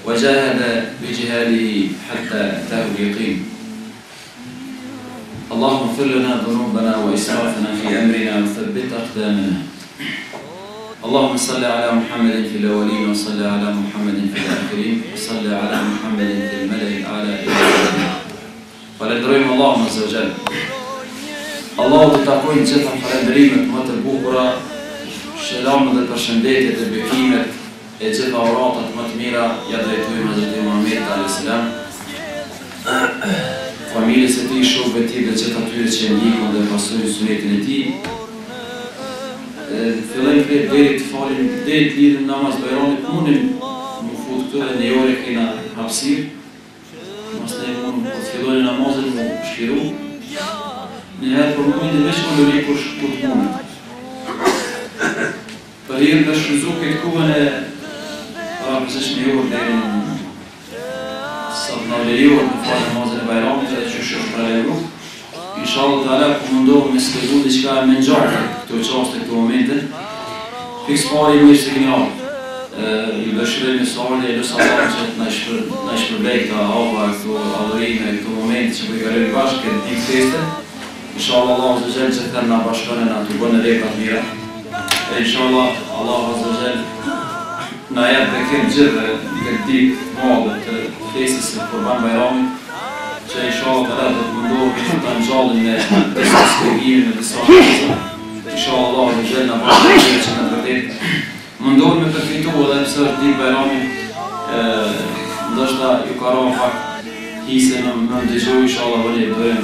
وجاهد بجهاده حتى أتاه اليقين. اللهم اغفر لنا ذنوبنا وإسرافنا في أمرنا وثبت أقدامنا. اللهم صل على محمد في الأولين وصل على محمد في الآخرين وصل على محمد في الملأ الأعلى إلى الآخرين. Falenderojmë Allahun Azza wa Jall. Allahu të takojnë gjitha falenderimet më të bukura, shelamet dhe përshëndetjet dhe bekimet e gjitha oratat më të mira ja drejtojmë Hazreti Muhamedit alayhis salam, familjes e tij, shokëve të tij dhe gjithë atyre që ndjekun dhe pasojnë sunetin e tij. Fillojmë deri të falim, deri të lidhim namaz Bajramit, mundim më fut këtu dhe në ore kena hapësirë. Mos ne mund të fillojnë namazin më shkiru. Njëherë për mundin dhe veç më lëri kur të mundin. Për hirë të shryzu këtë kuën e përsesh një orë deri në sa të navleriohet në falë namazin e Bajramit dhe që është praleru. Inshallah ta'ala ku mundohë me skedu diçka me ngjarje këto çaste këto momente. Fiks pari mirë se keni ardhur. Ju dëshiroj me sardhje e lësa Allah që na shpërbej këta hapa, këto adhurime, këto momente që po i kalojmë bashkë këtë ditë feste. Inshallah Allah Azza wa Jall që thërë na bashkone na të bënë vepra të mira. E inshallah Allah Azza wa Jall na jep dhe këtë gjithë këtë ditë madhe të festës së Kurban Bajramit, që inshallah të do të mundohë që të nxallim me disa shpjegime, me disa shpjegime. Inshallah Allah Azza wa Jall na bashkone që në vërtet mundohë me përfitu edhe pëse është ditë Bajramit, ndoshta ju ka ra fakt hise në më ndëgjohu, inshallah vëni dërim.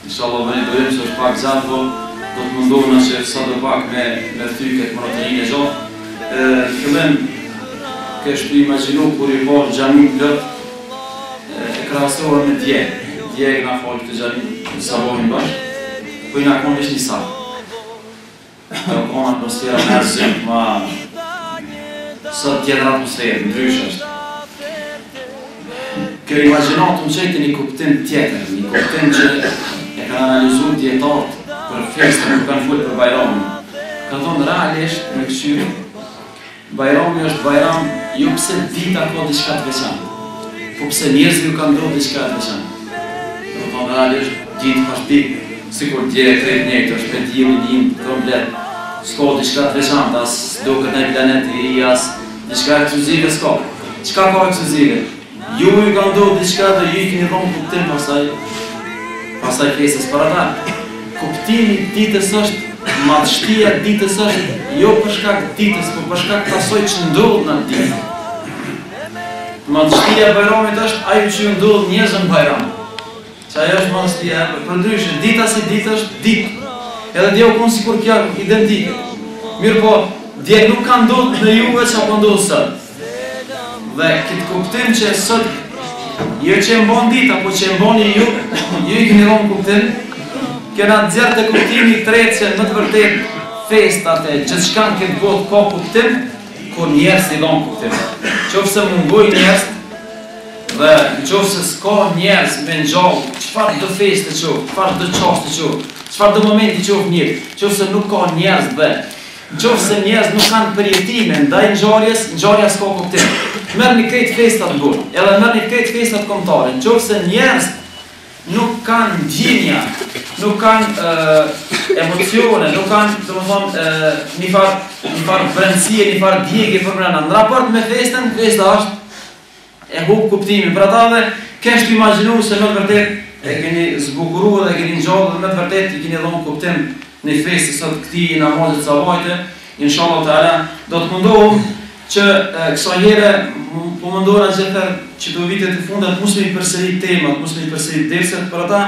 Inshallah vëni dërim se është pak zatë, po do të mundohë në që sa do pak me thy këtë mëratërin e gjatë. Fillim, kështu imaginu kur i parë xhamin plot, e krahasohet me djegë. Djegë na falë këtë xhamin në sabohin bashkë, po i na konë veç një sakë. Ka konë atmosfera nërësim, ma sot tjetër atmosferë, ndryshë është. Kjo imaginatun qëjtë një kuptim tjetër, një kuptim që e kanë analizu djetartë për festën, nuk kanë full për Bajramin. Ka thonë realisht me këqyri, Bajrami është Bajram, jo pëse dita ka diçka të veçantë, po pëse njerëzve ju kanë ndodhur diçka të veçantë. Do thonë realisht ditë pas ditë, sikur djere krejt njëjtë, është pentimi një komplet, s'ka diçka të veçantë, as do këtë një planet i ri, as diçka ekskluzive s'ka. Çka ka ekskluzive? Ju ka ndodhur diçka dhe ju i keni dhënë kuptim pastaj festës para ta. Kuptimi ditës është, madhështia ditës është, jo për shkak ditës, po për shkak të asaj që ndodh në ditë. Madhështia e Bajramit është ajo që ndodh njerëzve në Bajram. Që ajo është madhështia, përndryshe, dita si ditë është ditë. Edhe dje u konë sikur kja identike. Mirë po, dje nuk ka ndodhë në juve që apo ndodhë sot. Dhe këtë kuptim që sot, jo që e mbon dita, po që e mboni ju i këni dhonë kuptim, kena dzerë të kuptimi të tretë që më të vërtet festat e gjithë shkanë këtë botë ka kuptim, kur njerës i dhonë kuptim. Qofse mungoj njerës, dhe në qofse s'ka njerës me në gjallë, qëfar dë feste qofë, qëfar dë qaste qofë, qëfar dë momenti qofë njërë, qofse nuk ka njerës dhe, qofse njerës nuk kanë përjetime, ndaj ngjarja s'ka kuptim. Merë një krejt festat në burë, edhe merë një krejt festat komtare, qofse njerës nuk kanë ndjenja, nuk kanë emocione, nuk kanë, të më thonë, një farë brendësie, një farë djegje për brenda. Në raport me festën, festa është e hub kuptimin. Për ata dhe, kështë imaginu se më të vërtet e keni zbukuru dhe e keni ngjallë dhe më të vërtet i keni dhënë kuptim në festë sot këtij namazit sabahit. Inshallah taala do të mundohem që kësaj here po mundohen gjithë që do vitet të fundat mos me përsërit temat, mos me përsërit derset, për ata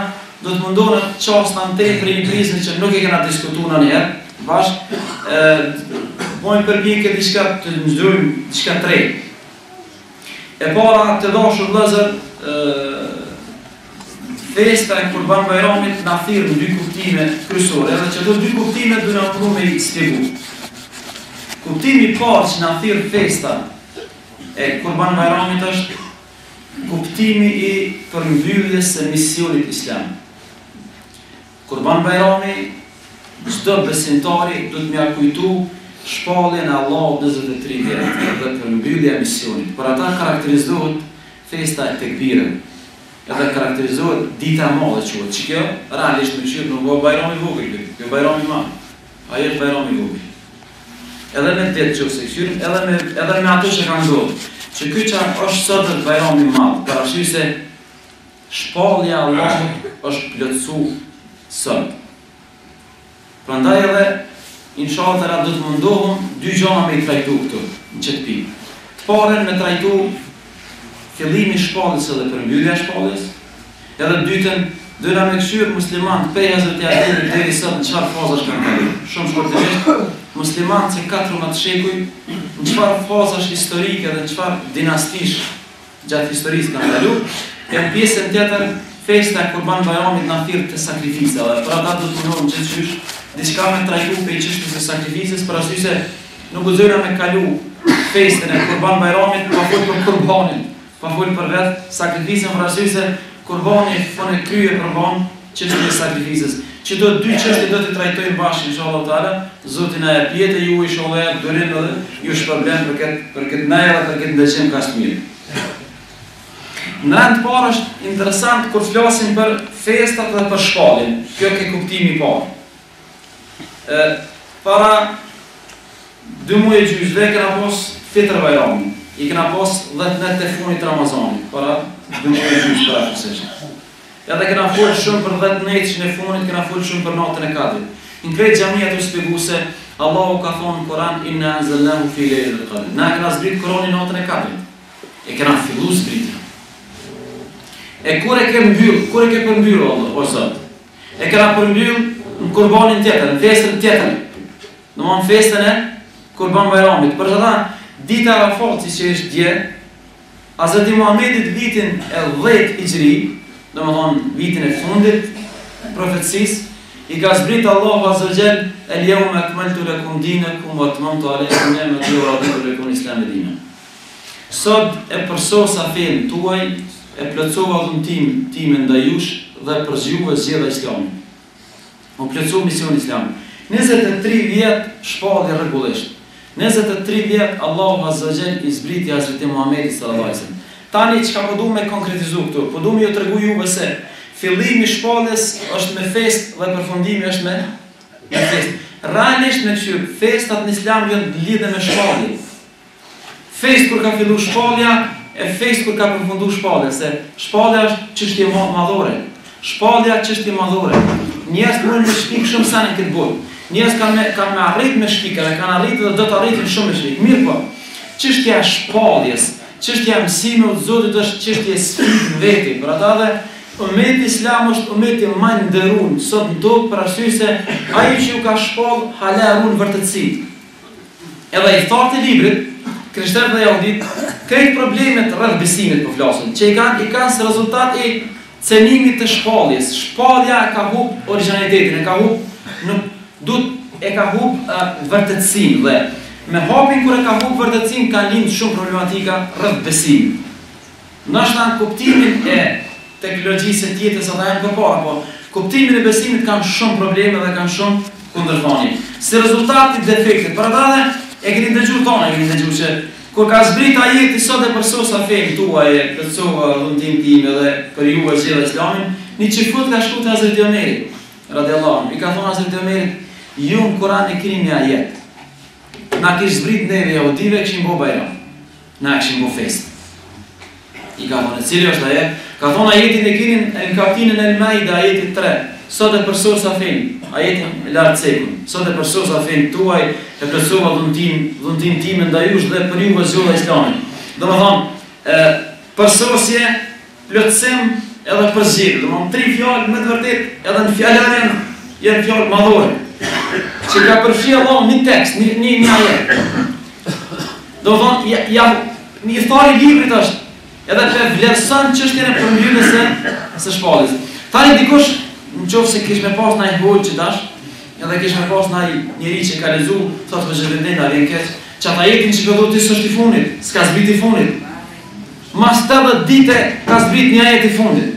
do të mundohen të çostan tepër një prizën që nuk e kena diskutuar ndonjëherë bashkë. Pojmë përpjekje diçka të ndryshojmë, diçka të re. E para të dashur vëllezër, festa e Kurban Bajramit na thirr në dy kuptime kryesore, edhe që ato dy kuptime do na mundu me i shpjegu. Kuptimi i parë që na thirr festa e Kurban Bajramit është kuptimi i përmbylljes së misionit islam. Kurban Bajrami çdo besimtari do të më kujtu shpalljen e Allahut 43 vjet dhe përmbyllja e misionit. Për ata karakterizohet festa e tekbirën. Edhe karakterizohet dita e madhe quhet. Që kjo realisht me qyr nuk është bajram i vogël, kjo bajram i madh. Ai është bajram i vogël. Edhe me det çose qyr, edhe me ato që kanë ndodhur. Që ky çfarë është sot është bajram i madh, parasysh se shpallja e Allahut është plotësuar sot. Prandaj edhe inshallah do të mundohem dy gjëra me i trajtu këtu në çet pikë. Të parën me trajtu fillimi i shpalljes edhe përmbyllja e shpalljes, edhe dytën dola me këshyr musliman pe Hazreti Ali deri sot në çfarë fazash kanë kaluar. Shumë shkurtimisht musliman që 14 shekuj në çfarë fazash historike dhe në çfarë dinastish gjatë historisë kanë kaluar. E pjesën tjetër festa e Kurban Bayramit na thirr të sakrificave. Për ata do të mundohem gjithçysh diçka me trajtu për çështjen e sakrificës, për arsye se nuk guxojna me kalu festën e Kurban Bayramit pa folur për kurbanin, pa folur për vetë sakrificën, për arsye se kurbani fonë krye kurban çështën e sakrificës. Që do dy çështje do të trajtojmë bashkë inshallah taala. Zoti na e pjetë ju inshallah dorin edhe ju shpërblen për këtë naja dhe për këtë ndëshim kaq të mirë. Në rand parë është interesant kur flasim për festat dhe për shpalljen. Kjo ke kuptimi i parë. Para 2 muaj gjysmë kena pas Fitr Bayram. I kena pas 10 net të fundit të Ramazanit. Para 2 muaj gjysmë praktikisht. Edhe kena folë shumë për 10 netësh në fundit, kena folë shumë për natën e Kadrit. Në krejt xhamia të shpjegu se Allahu ka thonë në Kur'an inna anzalnahu fi lejlatil qadr. Na kena zbrit Kur'anin natën e Kadrit. E kena filluar zbritjen. E kur e ke përmbyll Allah, o Zot? E kena përmbyll në kurbanin tjetër, në festën tjetër. Në festën e Kurban Bayramit. Për ata dita e Arafatit që është dje, Hazreti Muhamedit vitin e 10 Hijri, domethënë vitin e fundit profecisë, i ka zbrit Allahu Azza wa Jall el-yawma akmaltu lakum dinakum wa atmamtu alaykum ni'mati wa raditu lakum al-islamu dinan. Sot e përsosa fen tuaj, e plotësova dhuntin time ndaj jush dhe për juve zgjedha Islamin. U plotësova misionin islam. 23 vjet shpallje rregullisht. 23 vjet Allahu Azza wa Jall i zbriti Hazreti Muhamedit sallallahu alaihi wasallam. Tani çka po duam me konkretizu këtu? Po duam ju t'rregoj juve se fillimi i shpalljes është me festë dhe përfundimi është me festë. Realisht me çyr festat në Islam janë lidhur me shpalljen. Festë kur ka filluar shpallja, e festë kur ka përfunduar shpallja, se shpallja është çështje madhore. Shpallja çështje madhore. Njerëz mund të shpik shumë sa në këtë botë. Njerëz kanë me arrit me shpikë, kanë arritur dhe do të arritin shumë me shpikë. Mirë po. Çështja e shpalljes, çështja e mësimit të Zotit është çështje e sfidë vetë. Për ata dhe ummeti Islam është ummeti më i nderuar sot në tokë për arsye se ai që ju ka shpall halarun vërtetësitë. Edhe i thotë librit krishterët dhe jehudit këto problemet rreth besimit po flasin, që i kanë si rezultat e cenimit të shpalljes. Shpallja ka humb origjinalitetin, e ka humb vërtetësinë dhe me hapin kur e ka humb vërtetësinë ka lind shumë problematika rreth besimit. Ndoshta në kuptimin e teknologjisë së jetës ata janë përpara, po kuptimin e besimit kanë shumë probleme dhe kanë shumë kundërthënie. Si rezultat i defektit, për ata e keni dëgjuar që kur ka zbrit ajeti sot e përsosa fen tuaj, e plotësova dhuntin tim edhe për ju e zgjedhja Islamin, një çifut ka shkuar te Hazreti Omeri, radhiyallahu anhu. I ka thonë Hazreti Omerit, ju në Kur'an e keni një ajet. Na kish zbrit neve jehudive kishim bo bajram. Na kishim bo fest. I ka thonë, cili është ajet? Ka thonë ajetin e keni në kapitullin El-Maida, ajeti 3. Sot e përsosa fen, ajetin lart sekun. Sot e përsosa fen tuaj, e plotësova dhuntin tim ndaj jush dhe për ju zgjedhja Islamin. Domethënë, përsosje, plotësim edhe përzgjedhje. Domethënë 3 fjalë me të vërtetë edhe në fjalën janë fjalë madhore. Që ka përfshi Allah një tekst, një ajet. Domethënë, një thari librit është, edhe të vlerëson çështjen e përmbylljes së shpalljes. Tani dikush nëse kish me pas ndaj hoxh që dash, edhe kish me pas ndaj njëri që ka lexuar, thotë vëzhgëndën na vjen keq, çata jetin që do të s'është i fundit, s'ka zbrit i fundit. Mas 80 ditë ka zbrit një ajet i fundit.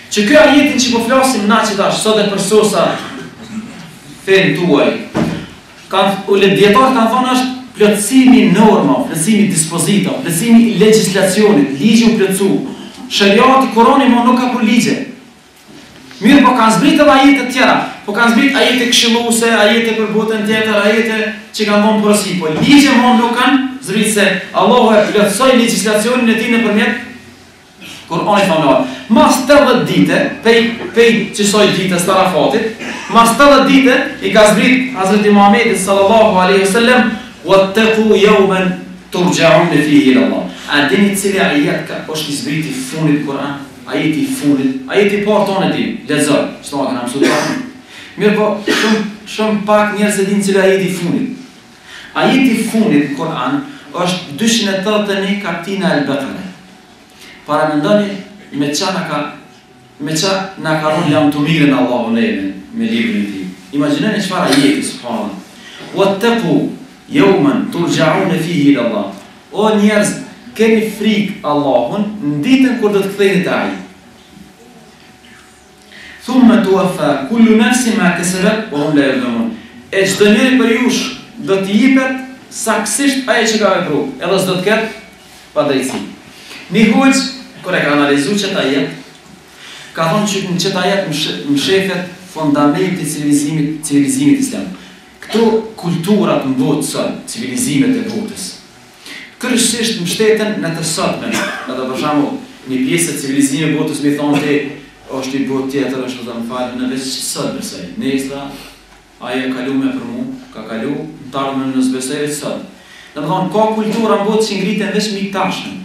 Që ky ajetin që po flasim na që dash, sot e përsosa fen tuaj. Dietarët kanë thonë është plotësimi norma, plotësimi dispozita, plotësimi legjislacionit, ligji u plotësu. Shariati, Kurani nuk ka për ligje. Mirë, po kanë zbritë edhe ajete të tjera, po kanë zbritë ajete këshilluese, ajete për botën tjetër, ajete që kanë thonë porosi, po ligje nuk kanë zbritë se Allahu e plotësoi legjislacionin e tij nëpërmjet Kur'anit familjar. Mas 80 dite, pej qësoj ditës të Arafatit, mas 80 dite i ka zbrit Hazreti Muhamedi sallallahu alaihi wasallam wattaqu yawman turja'un fihi ila Allah. A dini cili ajet ka është i zbriti fundit Kur'an? Ajeti i fundit, ajeti parë tonë di, lexoj, çfarë kanë mësuar. Mirë, po shumë pak njerëz e dinë cili ajeti i fundit. Ajeti i fundit Kur'an është 281 kaptina al-Baqara. Para mendoni me qa na ka rënë jam të mirën Allahu neve me librin e tij. Imagjinoni çfarë ajeti subhanallah. Wattaqu yawman turja'un fihi ila Allah. O njerëz, keni frikë Allahun në ditën kur do të ktheheni te ai. Thumma tuwaffa kullu nafsin ma kasabat wa hum la yuzlamun. E çdo njeri për jush do t'i jepet saktësisht ajo që ka vepruar, edhe s'do të ketë padrejti. Një hoxh kur e ka analizuar çeta jetë, ka thonë që në çeta jetë më shefet fundamenti i civilizimit islam. Këto kulturat në botë sot, civilizimet e botës, kryesisht mbështeten në të sotmen. Edhe për shembull, një pjesë e civilizimit të botës më thonë ti është i botë tjetër, është të më falë në veç sot besoj. Nesra ajo kalu me për mu, ka kalu, në të ardhme në zbesoj veç sot. Dhe më thonë, ka kultura në botë që ngritën veç mik tashën.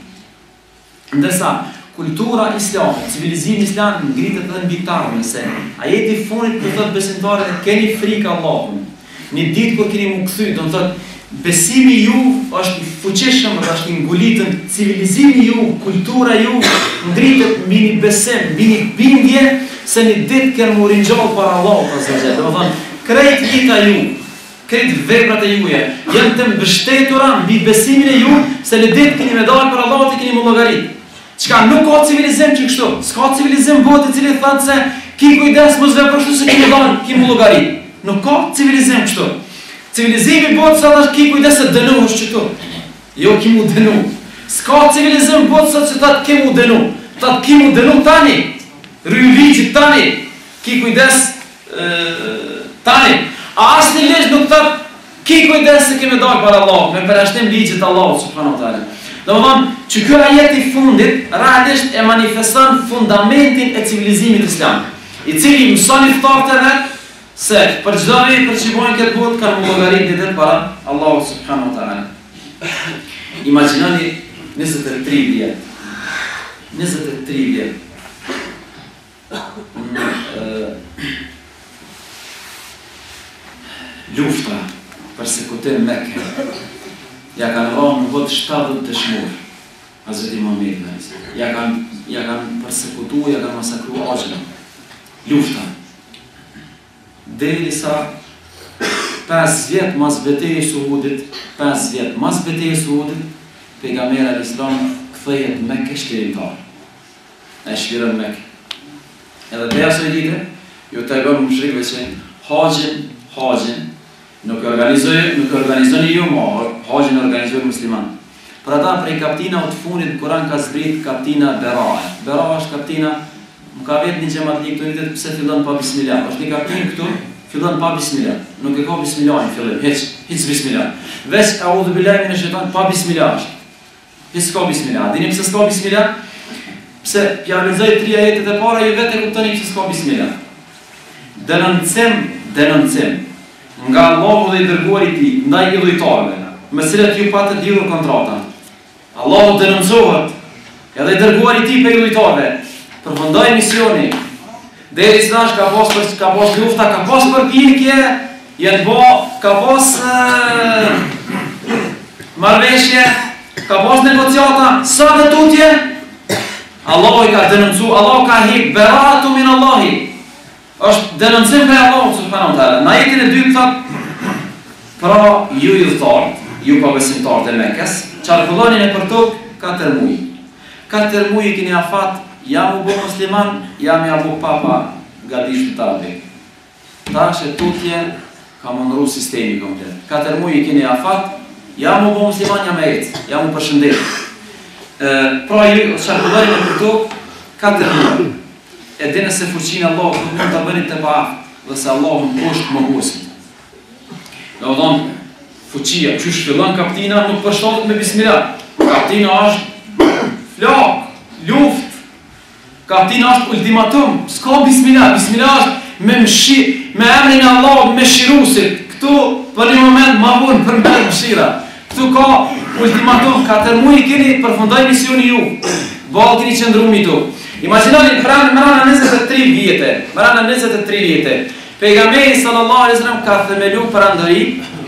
Ndërsa, kultura islame, civilizimi islam ngritet edhe mbi të ardhmen, se ajeti i fundit kur thotë besimtarët keni frikë Allahun. Një ditë kur keni mu kthy, do të thotë besimi ju është i fuqishëm, është i ngulitën, civilizimi ju, kultura ju ngritet mbi një besim, mbi një bindje se një ditë keni mu ringjallë para Allahut azza wa jalla. Do të thonë, krejt jeta ju, krejt veprat e juja janë të mbështetura mbi besimin e ju se në ditë keni me dalë për Allahut e keni mu llogarit. Çka nuk ka civilizim që kështu. S'ka civilizim botë i cili thotë se ki kujdes mos vepro kështu se keni dalë, ki mu llogarit. Nuk ka civilizim kështu. Civilizimi botë sot është ki kujdes se dënohesh çtu. Jo ki mu dënu. S'ka civilizim botë sot që thotë ki mu dënu. Thotë ki mu dënu tani. Rry ligjit tani. Ki kujdes tani. A asnjë ligj nuk thotë ki kujdes se kemi dalë para Allahut, me përjashtim ligjit të Allahut subhanahu wa taala. Domethënë, që ky ajet i fundit realisht e manifeston fundamentin e civilizimit islam, i cili mëson ftohtë e vet se për çdo vepër për që bojnë këtë botë kanë llogarit ditën para Allahut subhanahu wa taala. Imagjinoni 23 vjet. 23 vjet. Lufta, persekutim Mekke. Ja kanë rënë në botë 70 dëshmor. Hazreti Muhamedi. Ja kanë persekutuar, ja kanë masakruar axhën. Lufta. Derisa 5 vjet mas betejës së Uhudit, 5 vjet mas betejës së Uhudit, pejgamberi al-Islam kthehet në Mekë shkrimtar. Ai shkruan në Mekë. Edhe dhe asoj dite, ju tregon mushrikëve se haxhin nuk organizoni ju, haxhin organizojnë musliman. Për ata prej kaptinave të fundit në Kur'an ka zbrit kaptina Bera'a. Bera'a është kaptina, më ka vetë një xhamatlik këtu nitet pse fillon pa bismillah. Është një kaptinë këtu, fillon pa bismillah. Nuk e ka bismillah në fillim, hiç bismillah. Veç a'udhu billahi minash shaitan pa bismillah. Hiç ka bismillah. Dini pse s'ka bismillah? Pse ja lexoj 3 ajetet e para, ju vetë e kuptoni pse s'ka bismillah. Denoncim nga Allahu dhe i dërguari i tij ndaj idhujtarëve, me cilët ju patë lidhur kontrata. Allahu denoncohet, edhe i dërguari i tij pe idhujtarëve. Përfundoi misioni. Derisa ka pas lufta, ka pas përpjekje, janë ka pas marrëveshje, ka pas negociata, sa të tutje. Allahu i ka denoncuar, Allahu ka hip beratu min Allahi. Është denoncim për Allahut subhanahu wa taala. Në ajetin e dytë thotë: "Pra ju idhtar, ju besimtarët e Mekës, çarkullonin e për tokë 4 muaj. 4 muaj keni afat, jam u bë musliman, jam ja bë papa gadish të tabe. Tash e tutje ka mëndru sistemi komplet. 4 muaj I keni afat, ja mu bo musliman, ja me jetë, ja mu përshëndet. Pra ju, qarkullojnë për to, 4 muaj. E dine se fuqinë Allah, mund të bëni të baafë, dhe se Allah më poshtë më gosit. Dhe o dhonë, fuqia, që shfillon kaptina, nuk përshtohet me bismillah. Kaptina është flak, luft. Kaptina është ultimatum, s'ka bismillah. Bismillah është me emrin e Allah, me shirusit. Këtu, për një moment, ma bunë për me mëshira. Këtu ka ultimatum, 4 muaj keni përfundoj misioni ju. Balë keni qëndru mi tu. Imaginoni, mërana 23 vjetë. Mërana 23 vjetë. Pejgamberi sallallahu alaihi wasallam ka themelu perandëri,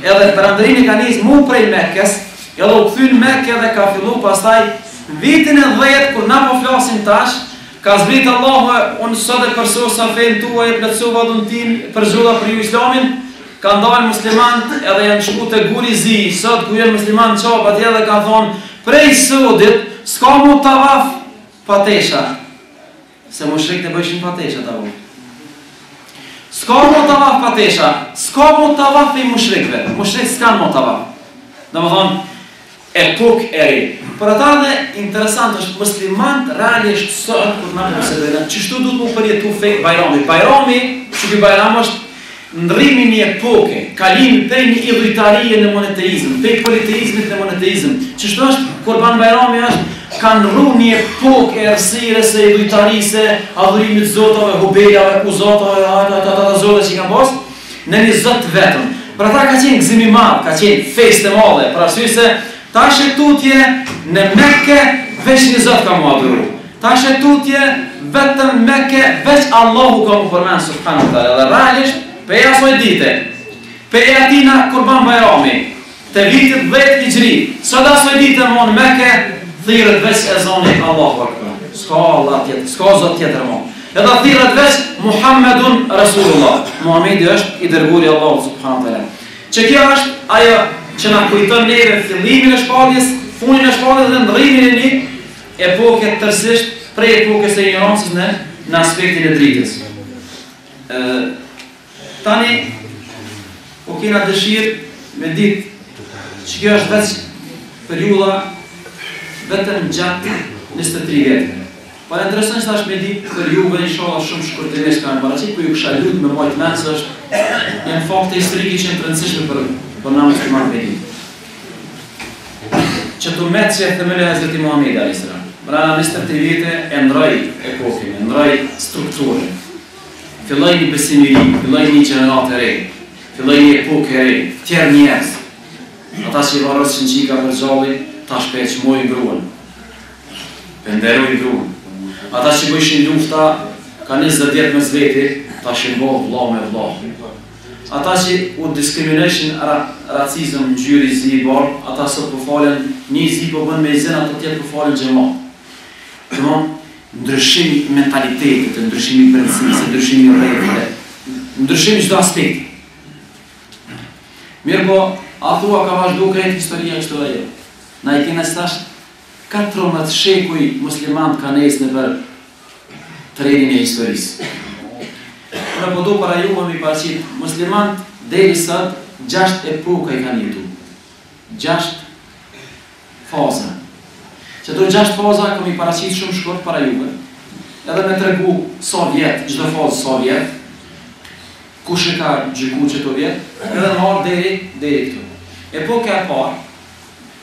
edhe perandërinë ka nis mu prej Mekës, edhe u kthyn Mekë dhe ka fillu pastaj vitin e 10 kur na po flasim tash, ka zbrit Allahu unë sot e përsosa fen tuaj e plotësova dhuntin për zhulla për ju Islamin, ka ndalë muslimanët edhe janë shku te Gurizi, sot ku janë muslimanë çop atje dhe ka thonë prej sodit s'ka mu tavaf patesha. Se mushrikët e bëshin patesha tavaf. S'ka mu tavaf patesha, s'ka mu tavaf për mushrikve. Mushrikë s'kan mu tavaf. Dhe më thonë, epok e ri. Për ata dhe interesant është muslimant realisht sot kur na përsedojnë. Qështu du të mu përjetu fejt bajrami. Bajrami, që këj bajram është ndrimi një epoke, kalimi prej një idhujtarije në moneteizm, prej politeizmit në moneteizm. Qështu është, Kurban Bajrami është, kanë rru një epok e rësires e idhujtarise, adhurimit zotave, hubejave, uzotave, zote që I kanë posë, në një zot vetëm. Për ata ka qenë gëzimi madhë, ka qenë feste madhe, për arsye se ta shëtutje në Mekke veç një zot ka mu adhuru. Ta shëtutje vetëm Mekke veç Allahu ka mu përmenë subhanahu wa taala. Dhe realisht, pe e asoj dite, pe e atina Kurban Bajrami, të vitit 10 Hijri, sot asoj dite më në Mekke, thirët veç e zoni Allahu Akbar. Ska Allah tjetër, ska zot tjetër mo. Edhe thirët veç Muhammedun Rasulullah. Muhammedi është I dërguri Allahu subhanahu wa taala. Që kjo është ajo që na kujton neve fillimin e shpalljes, fundin e shpalljes dhe ndrrimin e një epoke tërësisht prej epokës së ignorancës në aspektin e dritës. Tani, po kena dëshirë me ditë që kjo është veç periuda vetëm gjatë 23 vjetë. Por interesant që tash me ditë për juve inshallah shumë shkurtimisht kanë paraqit, po ju kisha lutur me majtë menë se është një fakte historike që janë të rëndësishme për na muslimanë me ditë. Që të metë që e themele e Hazreti Muhamedi alayhis salam. Brana 23 vjetë e ndroi epokin, e ndroi strukturën. Filloi një besimiri, filloi një gjenerat e re, filloi një epokë e re, tjerë njerëz. Ata që I varrosin qika për gjalli, tash pe çmoi gruan. Penderoi gruan. Ata që bëshin lufta, ka 20 vjet mes veti, tash I bo vlla me vlla. Ata që u discrimination racizëm në gjyri zi I bar, ata sot po falen, një zi po bën me I zen, ato tjetë po falen xhamat. Domthon, ndryshimi mentalitetit, ndryshimi brendësisë, ndryshimi rregullte, ndryshimi çdo aspekt. Mirë po, a thua ka vazhdu krejt historia kështu ajo. Na I kena stash 14 shekuj muslimant ka nesë në për trenin e historisë. Në po do para ju më mi parqit, muslimant deri sot 6 epoka I kanë jetu. 6 faza. Që do 6 faza kam I paraqit shumë shkurt para juve, edhe me tregu sa vjet, çdo fazë sa vjet, kush e ka gjyku që të vjet, edhe në marrë deri këtu. Epoka e parë,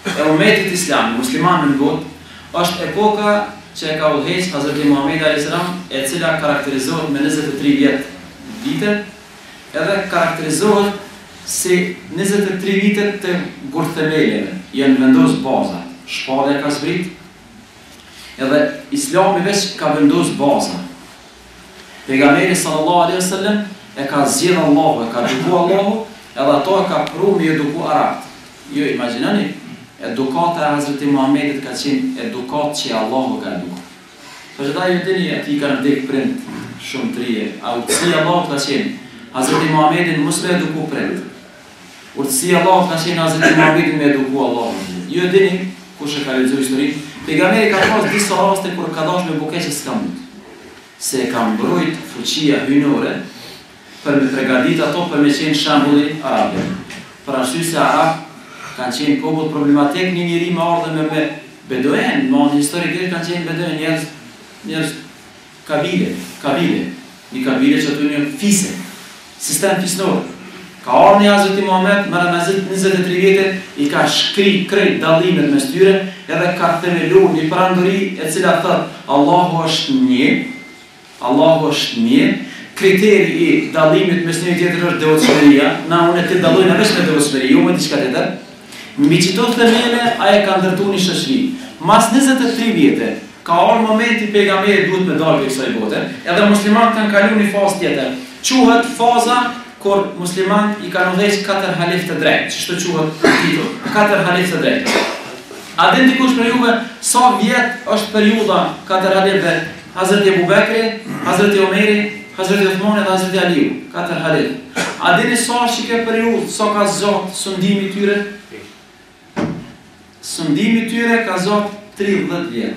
e umetit islam, musliman në botë, është epoka që e ka udhëheq Hazreti Muhamedi alayhis salam, e cila karakterizohet me 23 vjet vite, edhe karakterizohet si 23 vitet të gurthemeleve, janë vendos bazat. Shpallja ka zbrit, edhe Islami veç ka vendos baza. Pejgamberi sallallahu alaihi wasallam e ka zgjedh Allahu, e ka eduku Allahu, edhe ato e ka pru me eduku Arabt. Jo, imaginani, edukata e Hazreti Muhammedit ka qenë edukat që Allahu ka eduku. Për që ta ju dini, ati ka në vdek prind shumë trije, a urtësia Allahu ka qenë Hazreti Muhammedin mos me eduku prind. Urtësia Allahu ka qenë Hazreti Muhammedin me eduku Allahu. Ju dini, kush e ka lexuar historinë, pejgamberi ka pas disa raste kur ka dash me bukeqe s'ka mund. Se e ka mbrojt fuqia hyjnore për me pregadit ato për me qenë shembulli arabe. Për arsye se arab kanë qenë popull problematik, një njeri me ardhe me bedoen, në historikisht kanë qenë bedoen njerëz kabile, një kabile që aty një fise, sistem fisnor. Ka ardhur Hazreti Muhammed me 23 vjetë, i ka shkri krejt dallimet mes tyre, edhe ka themeluar një prandëri e cila thot Allahu është një, kriteri i dallimit mes njëri tjetër është devotshmëria, na unë të dallojnë vetëm me devotshmëri, jo me diçka tjetër. Mbi çdo themele ai ka ndërtuar një shoqëri. Mas 23 vjetë ka ardhur momenti pejgamberi duhet me dalë prej kësaj bote, edhe muslimanët kanë kaluar në fazë tjetër. Quhet faza kur muslimanët i kanë udhëheq 4 halif të drejtë, ç'është quhet titull, 4 halif të drejtë. A din dikush për juve sa vjet është periudha 4 halifëve? Hazreti Abu Bekri, Hazreti Omeri, Hazreti Uthmani dhe Hazreti Aliu, 4 halif. A dini sa është kjo periudhë, sa ka zot sundimi tyre? Sundimi tyre ka zot 30 vjet.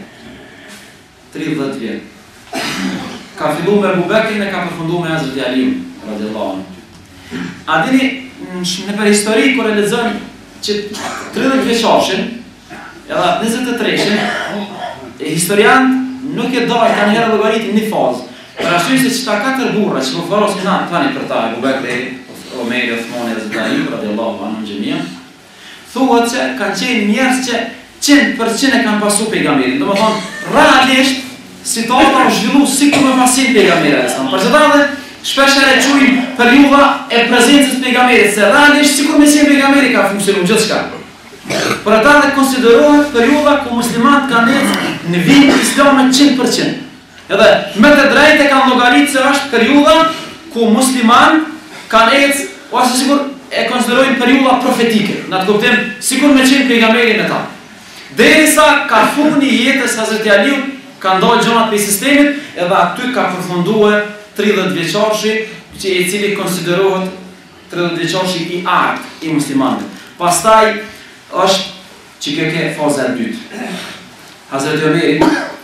30 vjet. Ka filluar me Abu Bekrin e ka përfunduar me Hazreti Aliu, radhiyallahu anhu. A dini në për histori kur e lexon që 30 vjeçarshin, edhe 23-shin, historian nuk e dojnë kanë herë llogaritin një fazë. Për arsye se çta 4 burra që përforosin tani për ta, Abu Bekri, Omeri, Uthmani, Hazreti Aliu, radhiyallahu anhum xhamia, thuhet se kanë qenë njerëz që 100% e kanë pasur pejgamberin. Domethënë, realisht situata u zhvillu sikur me pasin pejgamberit. Për çfarë shpesh e quajmë periudha e prezencës pejgamberit, se realisht sikur me sin pejgamberi ka funksionuar gjithçka. Për ata dhe konsiderohet periudha ku muslimanët kanë ecë në vijim të Islamit 100%. Edhe me të drejtë e kanë llogaritë se është periudha ku muslimanët kanë ecë, ose sikur e konsiderojnë periudha profetike. Në të kuptim, sikur me qenë pejgamberi me ta. Derisa ka funi jetës Hazreti Aliu, ka ndalë gjonat për sistemit, edhe aty ka përfunduar 30 vjeçarshi, që i cili konsiderohet 30 vjeçarshi i artë i muslimanëve. Pastaj është që kjo ke faza e dytë. Hazreti Omeri,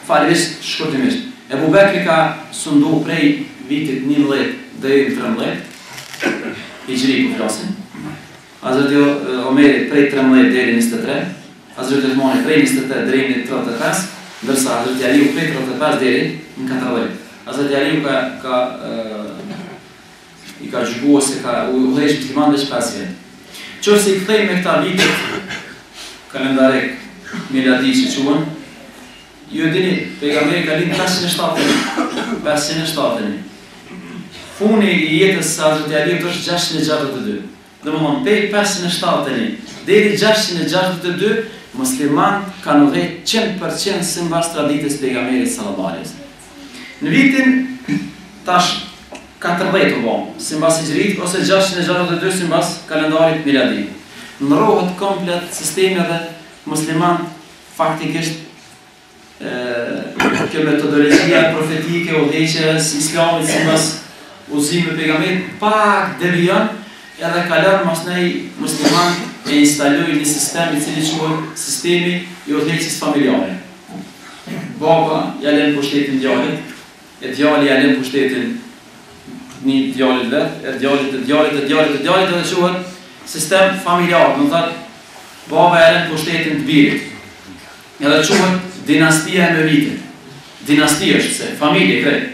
falemisht shkurtimisht, Ebu Bekri ka sundu prej vitit 11 deri në 13, Hijri ku flasin. Hazreti Omeri prej 13 deri në 23, Hazreti Uthmani prej 23 deri në 35, ndërsa Hazreti Aliu prej 35 deri në 40. Hazreti Aliu i ka gjykuar se ka udhëheq muslimanëve 5 vjet. Qofse i kthejmë me këta vitet kalendarik miladi që quhen, ju dini, pejgamberi ka lind 507. Funi i jetës së Hazreti Aliut është 662. Domethënë prej 507 deri 662 muslimanët kanë udhëheq 100% sipas traditës pejgamberit sallallahu alaihi wasallam. Në vitin tash 40 u bën, sipas hijrit ose 662 sipas kalendarit miladi. Ndrohet komplet sistemi dhe musliman faktikisht kjo metodologjia profetike udhëheqjes islamit sipas udhëzimit të pejgamberit pak devijon, edhe ka lënë masnej musliman e instalojnë një sistem i cili quhet sistemi i udhëheqjes familjare. Baba ja lën pushtetin djalit, e djali ja lën pushtetin një djalit vet, e djalit edhe quhet sistem familjar, do thotë baba ja lën pushtetin të birit. Edhe quhet dinastia e Emevitit. Dinastia është se familje krejt.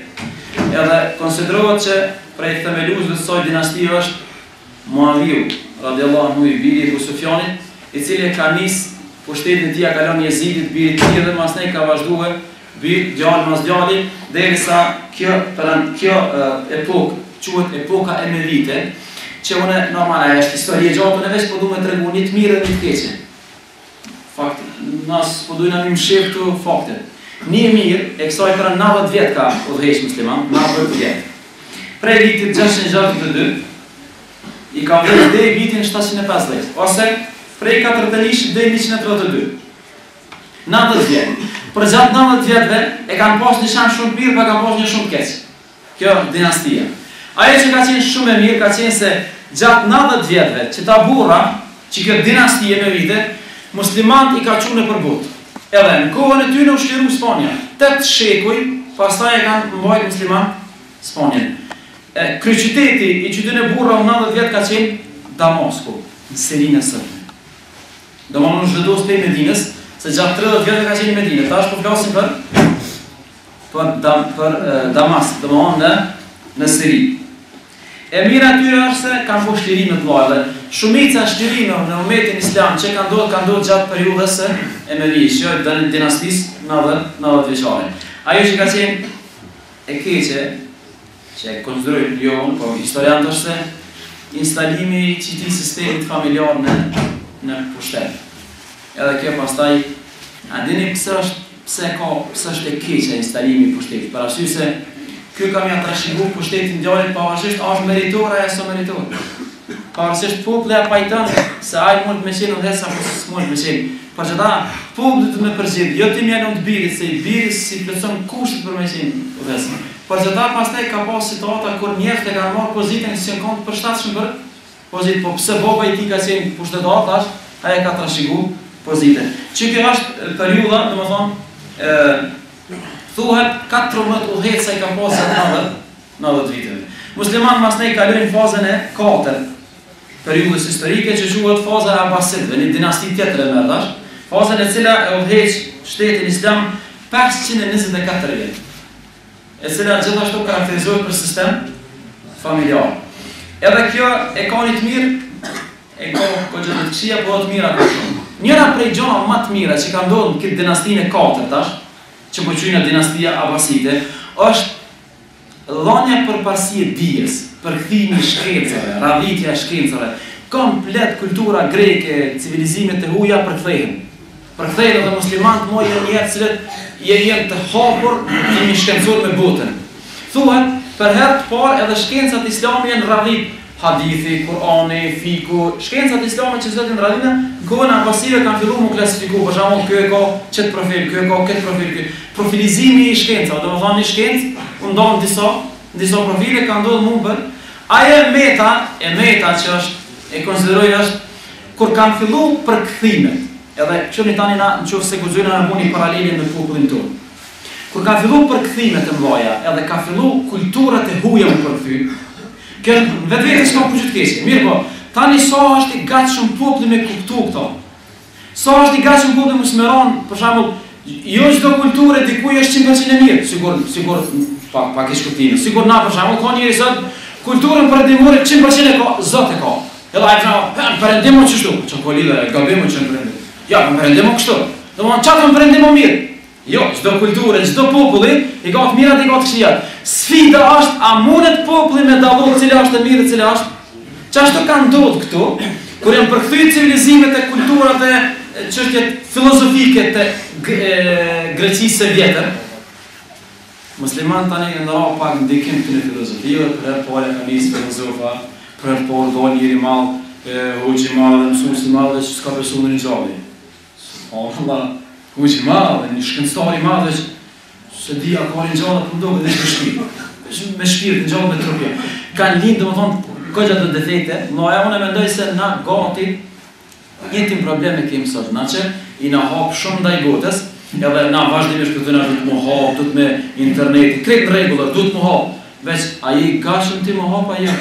Edhe konsiderohet që prej themeluesve të kësaj dinastie është Muaviu, radhiyallahu anhu, i biri i Abu Sufjanit, i cili ka nis pushtetin e tij ka lënë Jezidit birit të tij dhe pastaj ka vazhduar djalë mas djali, derisa kjo epokë quhet epoka Emevite, që unë normale është histori e gjatë, në veç po duhet të tregu një të mirë dhe një të keqe. Fakt, nas po duhet na mshef këto fakte. Një mirë e kësaj për 90 vjet ka udhëheq musliman, 90 vjet. Prej vitit 662 i ka vënë deri vitin 750, ose prej 40 deri 132. 90 vjet. Për gjatë 90 vjetëve e kanë pas një shans shumë mirë, pa kanë pas një shumë keq. Kjo dinastia. Ajo që ka qenë shumë e mirë ka qenë se gjatë 90 vjetëve që ta burra, që kjo dinastie me vite, muslimanët i ka qunë për botë. Edhe në kohën e tyre u shliru Spanja. 8 shekuj, pastaj e kanë mbajtur musliman Spanjën. Kryqyteti i qytetin e burra 90 vjet ka qenë Damasku, në Sirinë e Sotme. Domthonë zhvendos pe Medinës, se gjatë 30 vjet ka qenë në Medinë. Tash po flasim për Damask, domthonë në Siri. E mira atyre është se kanë po shlirime të mëdha. Shumica shlirime në umetin islam që kanë ndodhur gjatë periudhës së Emevish, jo të dinastisë 90 vjeçare. Ajo që ka qenë e keqe, që e konsiderojnë jo, po historiantë është se instalimi i qëtij sistemit familjar në pushtet. Edhe kjo pastaj, a dini pse është e keqe instalimi i pushtetit? Për arsye se ky kam ja trashëguar pushtetin djalit pavarësisht a është meritor apo s'është meritor. Pavarësisht populli e pajton se ai mund të më qenë udhëheq apo s'mund të më qenë. Por çdo populli do të më përgjigj, jo ti më në të birit se i biri si plotson kushtet për më qenë udhëheq. Por çdo pastaj ka pas situata kur njerëzit e kanë marrë pozitën si janë kanë përshtatshëm për pozitë, po pse baba i tij ka qenë pushtetar tash, ai ka trashëguar pozitën. Që kjo është periudha, domethënë thuhet 14 udhëheqësa i kanë pasur 90 viteve. Muslimanët masnej kalojnë fazën e 4 periudhës historike që quhet faza e Abasidëve, një dinasti tjetër e mëdha, fazën e cila e udhëheq shtetin islam 524 vjet. E cila gjithashtu karakterizohet për sistem familjar. Edhe kjo e ka një të mirë, e ka gjë të këqija, po të mira ka shumë. Njëra prej gjëra më të mira që ka ndodhur në këtë dinastinë e 4 tash, që po quajnë dinastia Abaside, është dhënia përparësi e dijes, përkthimi i shkencave, radhitja e shkencave, komplet kultura greke, civilizimet e huaja përkthehen. Përkthehen edhe muslimanët mojë njerëz që janë të hapur kimi shkencor me botën. Thuhet për herë të parë edhe shkencat islame janë radhit. Hadithi, Kurani, fiku, shkencat islame që zotin radhina, në kohën e Abaside kanë filluar të klasifikohen, për shembull, ky e ka çet profil, ky e ka këtë profil, ky. Profilizimi i shkencave, domethënë një shkencë u ndon disa profile kanë ndodhur më bën. Ajo e meta që është e konsiderojnë është kur kanë filluar përkthimet. Edhe çoni tani na nëse guxojnë na bëni paralelin me popullin tonë. Kur kanë filluar përkthimet e mëdha, edhe ka filluar kulturat e huaja më përkthy. Kjo vetë s'ka kush të keq. Mirë po, tani sa është i gatshëm populli me kuptu këto. Sa është i gatshëm populli mos mëron, për shembull, jo çdo kulturë dikuj është 100% e mirë, sigur pa kish kuptim. Sigur na për shembull ka njëri zot kulturën perëndimore 100% e ka, zot e ka. Edhe ai thonë, perëndimo çështu, çokolida e gabim që perëndim. Ja, perëndimo kështu. Domthon çfarë perëndimo mirë? Jo, çdo kulturë, çdo populli i ka të mirat, i ka të këqijat. Sfida është a mundet populli me dallu cila është e mirë, cila është. Çfarë ka ndodhur këtu? Kur janë përkthyer civilizimet e kulturat e çështjet filozofike të Greqisë së vjetër, muslimanët tani kanë ndërruar pak ndikim të filozofisë, për parë kanë nisë filozofa, për parë do njëri mall, hoxhi mall, mësuesi mall, që s'ka personin në xhavi. Allah, hoxhi mall, një shkencëtar i madh që se dia ka një gjallë të ndodhë dhe me shpirt, në gjallë me trupje. Kanë lind, domethënë, goxha të defekte, ma unë mendoj se na gati njëtin probleme kemi sot, na që i na hap shumë ndaj botës, edhe na vazhdimisht këtë na duhet më hap, duhet me interneti, krejt rregullat, duhet më hap, veç ai gashëm ti më hap ajo.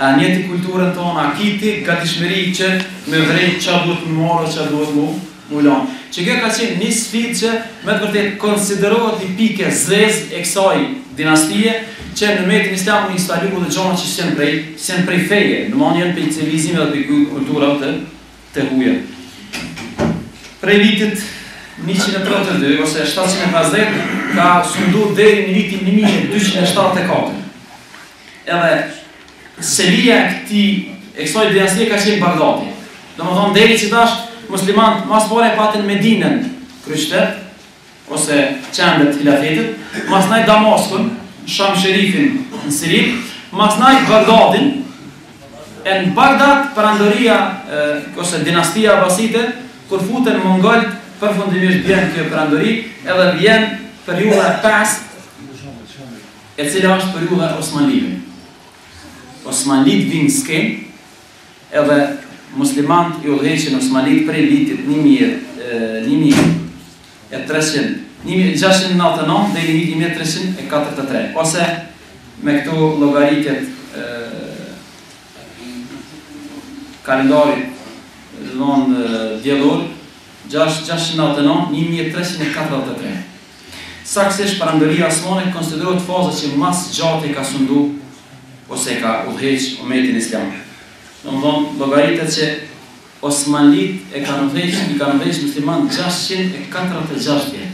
A njëti kulturën tonë, a kiti gatishmëri që me vrejt qa duhet më marrë, qa duhet më lanë. Që kjo ka qenë një sfidë që me të vërtet konsiderohet një pike zez e kësaj dinastie, që në metin islam në instaliku dhe gjona që shenë prej feje, në manë jenë për civilizime dhe për kultura të huja. Prej vitit 132 ose 750 ka sundur deri në vitin 1274. Edhe selia e kësaj dinastie ka qenë Bagdadi. Do më thonë deri që tash muslimanët mas pare patën Medinën kryqëtet, ose qendet hilafetit, mas naj Damaskun, Sham Sherifin në Sirik, mas naj Bagdadin, e në Bagdad perandoria, ose dinastia Abaside, kur futen Mongolt, përfundimisht vjen kjo perandori, edhe vjen periudha 5, e cila është periudha Osmanlive. Osmanlit vinë s'ken, edhe muslimant i udhëheqin Osmanlit prej vitit 1699 dhe i vitit 1343, ose me këto llogaritjet kalendarit diellor 699-1343. Saksisht Perandoria Osmane konsiderohet faza që mas gjatë ka sundu ose ka udhëheq umetin islam. Domethënë llogaritet që Osmanlit i kanë udhëheq musliman 646 vjet.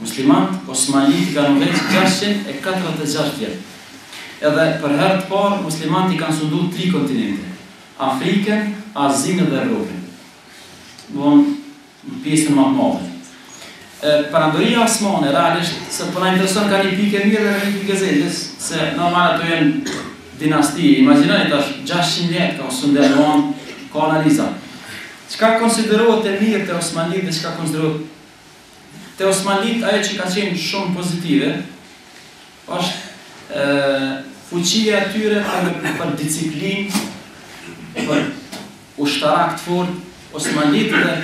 Musliman Osmanlit i kanë udhëheq 646 vjet. Edhe për herë të parë muslimanët i kanë sundu 3 kontinente: Afrikën, Azinë dhe Evropën. Në pjesën më të madhe. Perandoria Osmane realisht se po na intereson ka një pikë mirë dhe një pikë zëndës, se normal ato janë dinasti. Imagjinoni tash 600 vjet ka sundeluar, ka analiza. Çka konsiderohet e mirë te Osmanlit dhe çka konsiderohet te Osmanlit, ajo që ka qenë shumë pozitive është fuqia e tyre për disiplinë, për ushtarak të fortë. Osmanlit dhe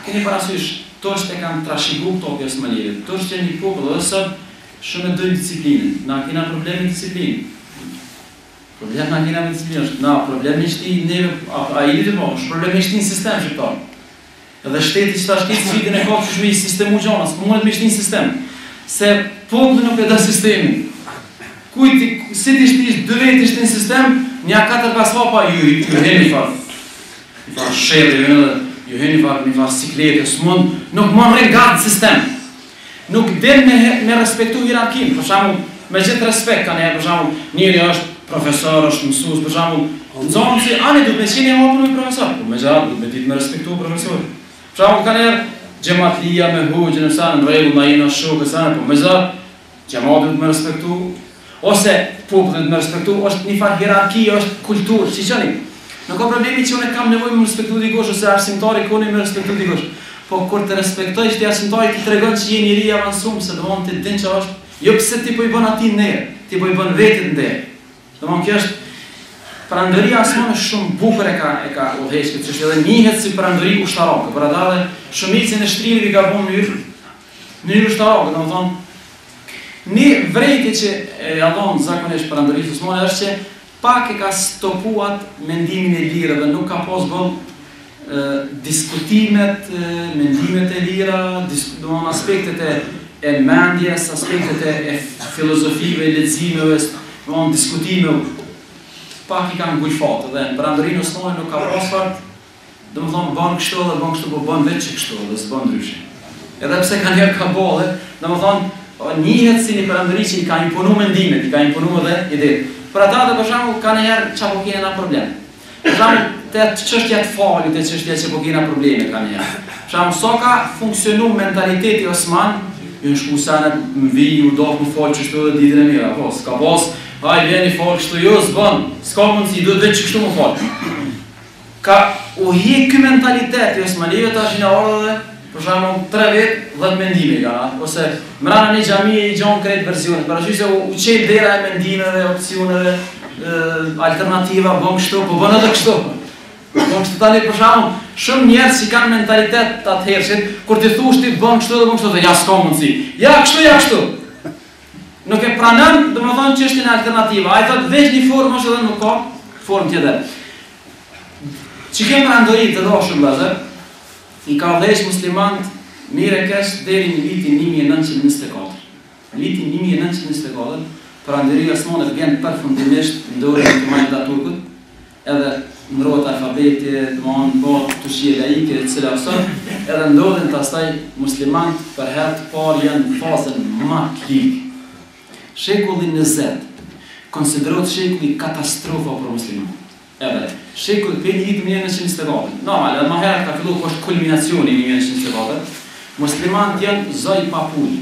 keni parasysh toshtë e kanë trashigu këto Osmanlit. Toshtë që një popull dhe sot shumë e dojnë disiplinën. Na kena problemi disiplinë. Problemi na kena me disiplinën është, na problemi ishti neve, a i ditë po, është problemi ishti një sistem shqiptar. Edhe shteti që ta shkitë svitin e ka që shmi sistemu gjona, së mundet me ishti një sistem. Se popullë nuk e da sistemin. Kujti, si ti ishti 2 veti ishti një sistem, nja 4-5 hapa ju heni farë. Një farë shqepe, ju heni farë një farë siklete, së mund, nuk mund regatë sistem. Nuk del me respektu hierarkin, për shamu, me gjithë respekt ka njerë, për shamu, njëri është profesor, është mësus, për shamu, në zonë si, ani du të me qeni e hapën me profesor, për me gjatë, du të me ditë me respektu profesor. Për shamu, ka njerë, gjematlia me hujgjën e sanë, në regu, na i në shukë e sanë, për me gjatë, gjemat du të me respektu, ose popull du të me respektu, është një farë hierarki, është kulturë, që qëni. Nuk ka problemi që unë kam nevojë me respektu dikush, ose arsimtari koni me respektu dikush. Po kur të respektoj që ti arsimtari ti tregon që je njeri i avancuar, se domon ti din që është, jo pse ti po i bën atij nder, ti po i bën vetit nder. Domon kjo është Perandoria Osmane shumë bukur e ka udhëheqë këtë çështje dhe njihet si perandori ushtarake. Por ata dhe shumicën e shtrirëve ka bën në mënyrë ushtarake, domethënë një vrejtje që e allon zakonisht Perandorisë Osmane është që pak e ka stopuat mendimin e lirë dhe nuk ka pas bën diskutimet, mendimet e lira, aspektet e mendjes, aspektet e filozofive, leximeve, diskutimeve, pak i kanë gujfat dhe në Perandorinë Osmane nuk ka pas fakt, domethënë bën kështu dhe bën kështu, po bën vetë kështu dhe s'bën ndryshe. Edhe pse kanë herë ka bolle, domethënë njihet si një perandori që i ka imponu mendimet, i ka imponu edhe idetë. Për ata dhe për shembull kanë herë çapo kena problem. Për shembull te çështja e falit, te çështja që po kena probleme kanë herë. Për shembull sa ka funksionu mentaliteti osman, ju shku sana mbi u do të fal çështë edhe ditën e mirë, apo s'ka pas, ai vjen i fal kështu jo s'bën, s'ka mundsi, duhet vetë kështu më fal. Ka u hiq ky mentaliteti osmanive tash në orë për shembull 3 vjet 10 mendime kanë, ose mbrana në xhami i gjon krejt versionet, parasysh se u çel dera e mendimeve, opsioneve, alternativa, bën kështu, po bën edhe kështu. Bën kështu tani për shembull, shumë njerëz që kanë mentalitet të atëhershit, kur ti thosh ti bën kështu dhe bën kështu, ja s'ka mundsi. Ja kështu. Nuk e pranon, domethënë çështjen e alternativa. Ai thotë veç një formë ose edhe nuk ka formë tjetër. Çikem perandori të dashur vëllazër, i ka vdesh muslimant mire kesh deri në vitin 1924. Në vitin 1924, Perandoria Osmane vjen përfundimisht në dorën e Kemal Atatürkut, edhe ndrohet alfabeti, të shije laike, e cila sot, edhe ndodhen pastaj muslimant për herë të parë janë në fazën më të ligë. Shekulli 20 konsiderohet shekulli katastrofa për muslimanët. Edhe shekulli për një vitin 1924. Normal, edhe më herë ka filluar është kulminacioni në 1924. Muslimanët janë zoj papull.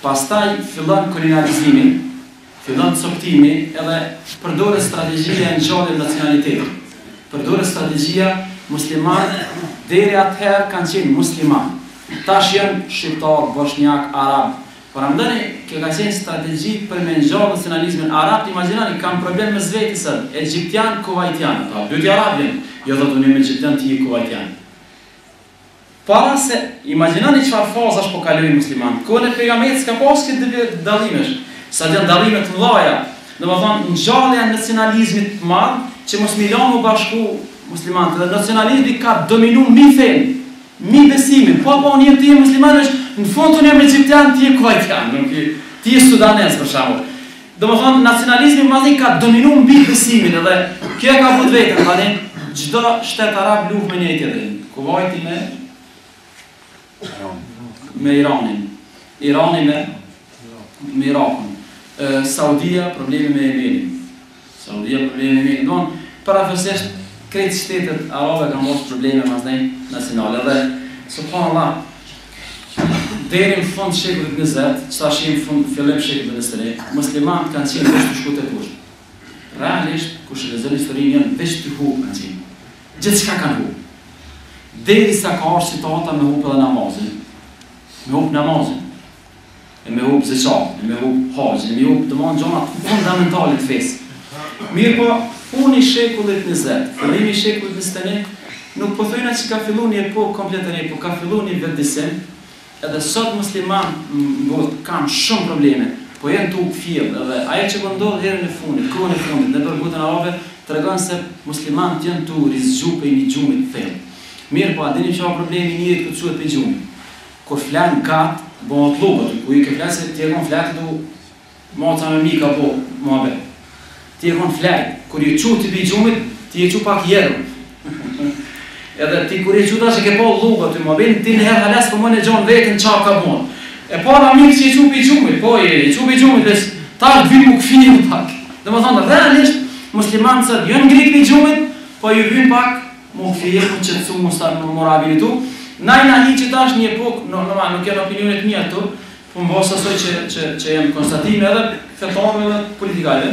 Pastaj fillon kolonializimi, fillon coktimi, edhe përdoret strategjia e ngjalljes nacionalitetit. Përdoret strategjia musliman, deri atëherë kanë qenë musliman. Tash janë shqiptar, bosnjak, arab. Por andani kjo ka qenë strategji për me ngjallë nacionalizmin arab, imagjinoni kanë problem me zvetisën, egjiptian, kuvaitian, ata dy arabën, jo thotë unë me egjiptian ti kuvaitian. Para se, imagjinoni çfarë fazash po kalojnë muslimanët. Kohën e pejgamberit s'ka pas këtë dallimesh. Sa janë dallime të mëdha. Domethënë ngjallja e nacionalizmit të madh që mos mi lënë u bashku muslimanët. Dhe nacionalizmi ka dominuar mbi fen, mbi besimin. Po unë ti je musliman, në fund unë jam egjiptian, ti je kuwaitian, nuk je ti je sudanez për shembull. Domethënë nacionalizmi madhi ka dominuar mbi besimin dhe kjo ka bëu vetëm tani çdo shtet arab luh me një tjetrin. Kuwaiti me Iranin, Irani me Irakun, Saudia problemi me Yemenin. Saudia problemi me Yemenin. Don parafësisht kretë shtetet arabe kanë mos probleme masdhen nacionale dhe subhanallah deri në fund shekullit 20, që tash në fund fillim shekullit 21, muslimanët kanë qenë veç të shkut e kusht. Realisht, kush e lexon historinë janë veç të hub kanë qenë. Gjithçka kanë hub. Derisa ka ardhur situata me hub edhe namazin. Me hub namazin. E me hub zeqat, e me hub haxhin, e me hub domon gjona fundamentale të fesë. Mirë po, unë i shekullit 20, fillimi i shekullit 21, nuk po thojna që ka fillu një epokë komplet e re, po ka fillu një vetëdisim. Edhe sot musliman kanë shumë probleme, po janë tu fjell, edhe ajo që po ndodh herën e fundit, kohën e fundit, në botën arabe, tregon se muslimanët janë tu rizgju pe një gjumë të thellë. Mirë po, a dini çfarë problemi njëri ku quhet pe gjumë? Kur flan gat, bëhet llogat, ku i ke flasë ti e kon flatë tu moca me mika po, mohabet. Ti e kon flatë, kur i çu ti pe gjumit, ti e çu pak herë. Edhe ti kur e quta që ke po luga ty më bëjnë, ti në herë halas për më në gjonë vetën qa ka bon. E para mirë që i qupi i gjumit, po i qupi i gjumit, dhe ta të vynë më këfini më pak. Dhe më thonë, realisht, muslimanë sot jënë ngrit një gjumit, po ju vynë pak më këfini, më qëtësu, më morabilitu. Najna hi që tash një epok, normal, nuk janë opinionet mija tu, po më bësë asoj që jem konstatime edhe fetove edhe politikale.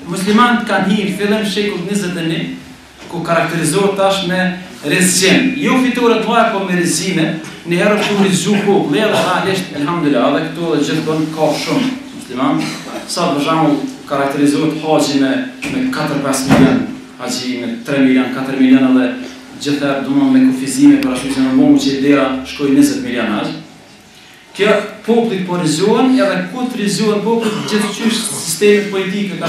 Muslimanët kanë hi fillim shekull 21, ku karakterizohet tash me rezgjim. Jo fitore të mëdha, po me rezgjime. Një herë këtu rizgju popull, edhe realisht, elhamdulillah, edhe këtu dhe gjithmonë ka shumë musliman. Sa për shembull karakterizohet haxhi me 4-5 milion, haxhi me 3 milion, 4 milion edhe gjithherë domon me kufizime për ashtu që në momentin që dera shkoi 20 milion haxh. Kjo popullit po rizgjohen, edhe ku të rizgjohen popullit gjithçysh sistemi politik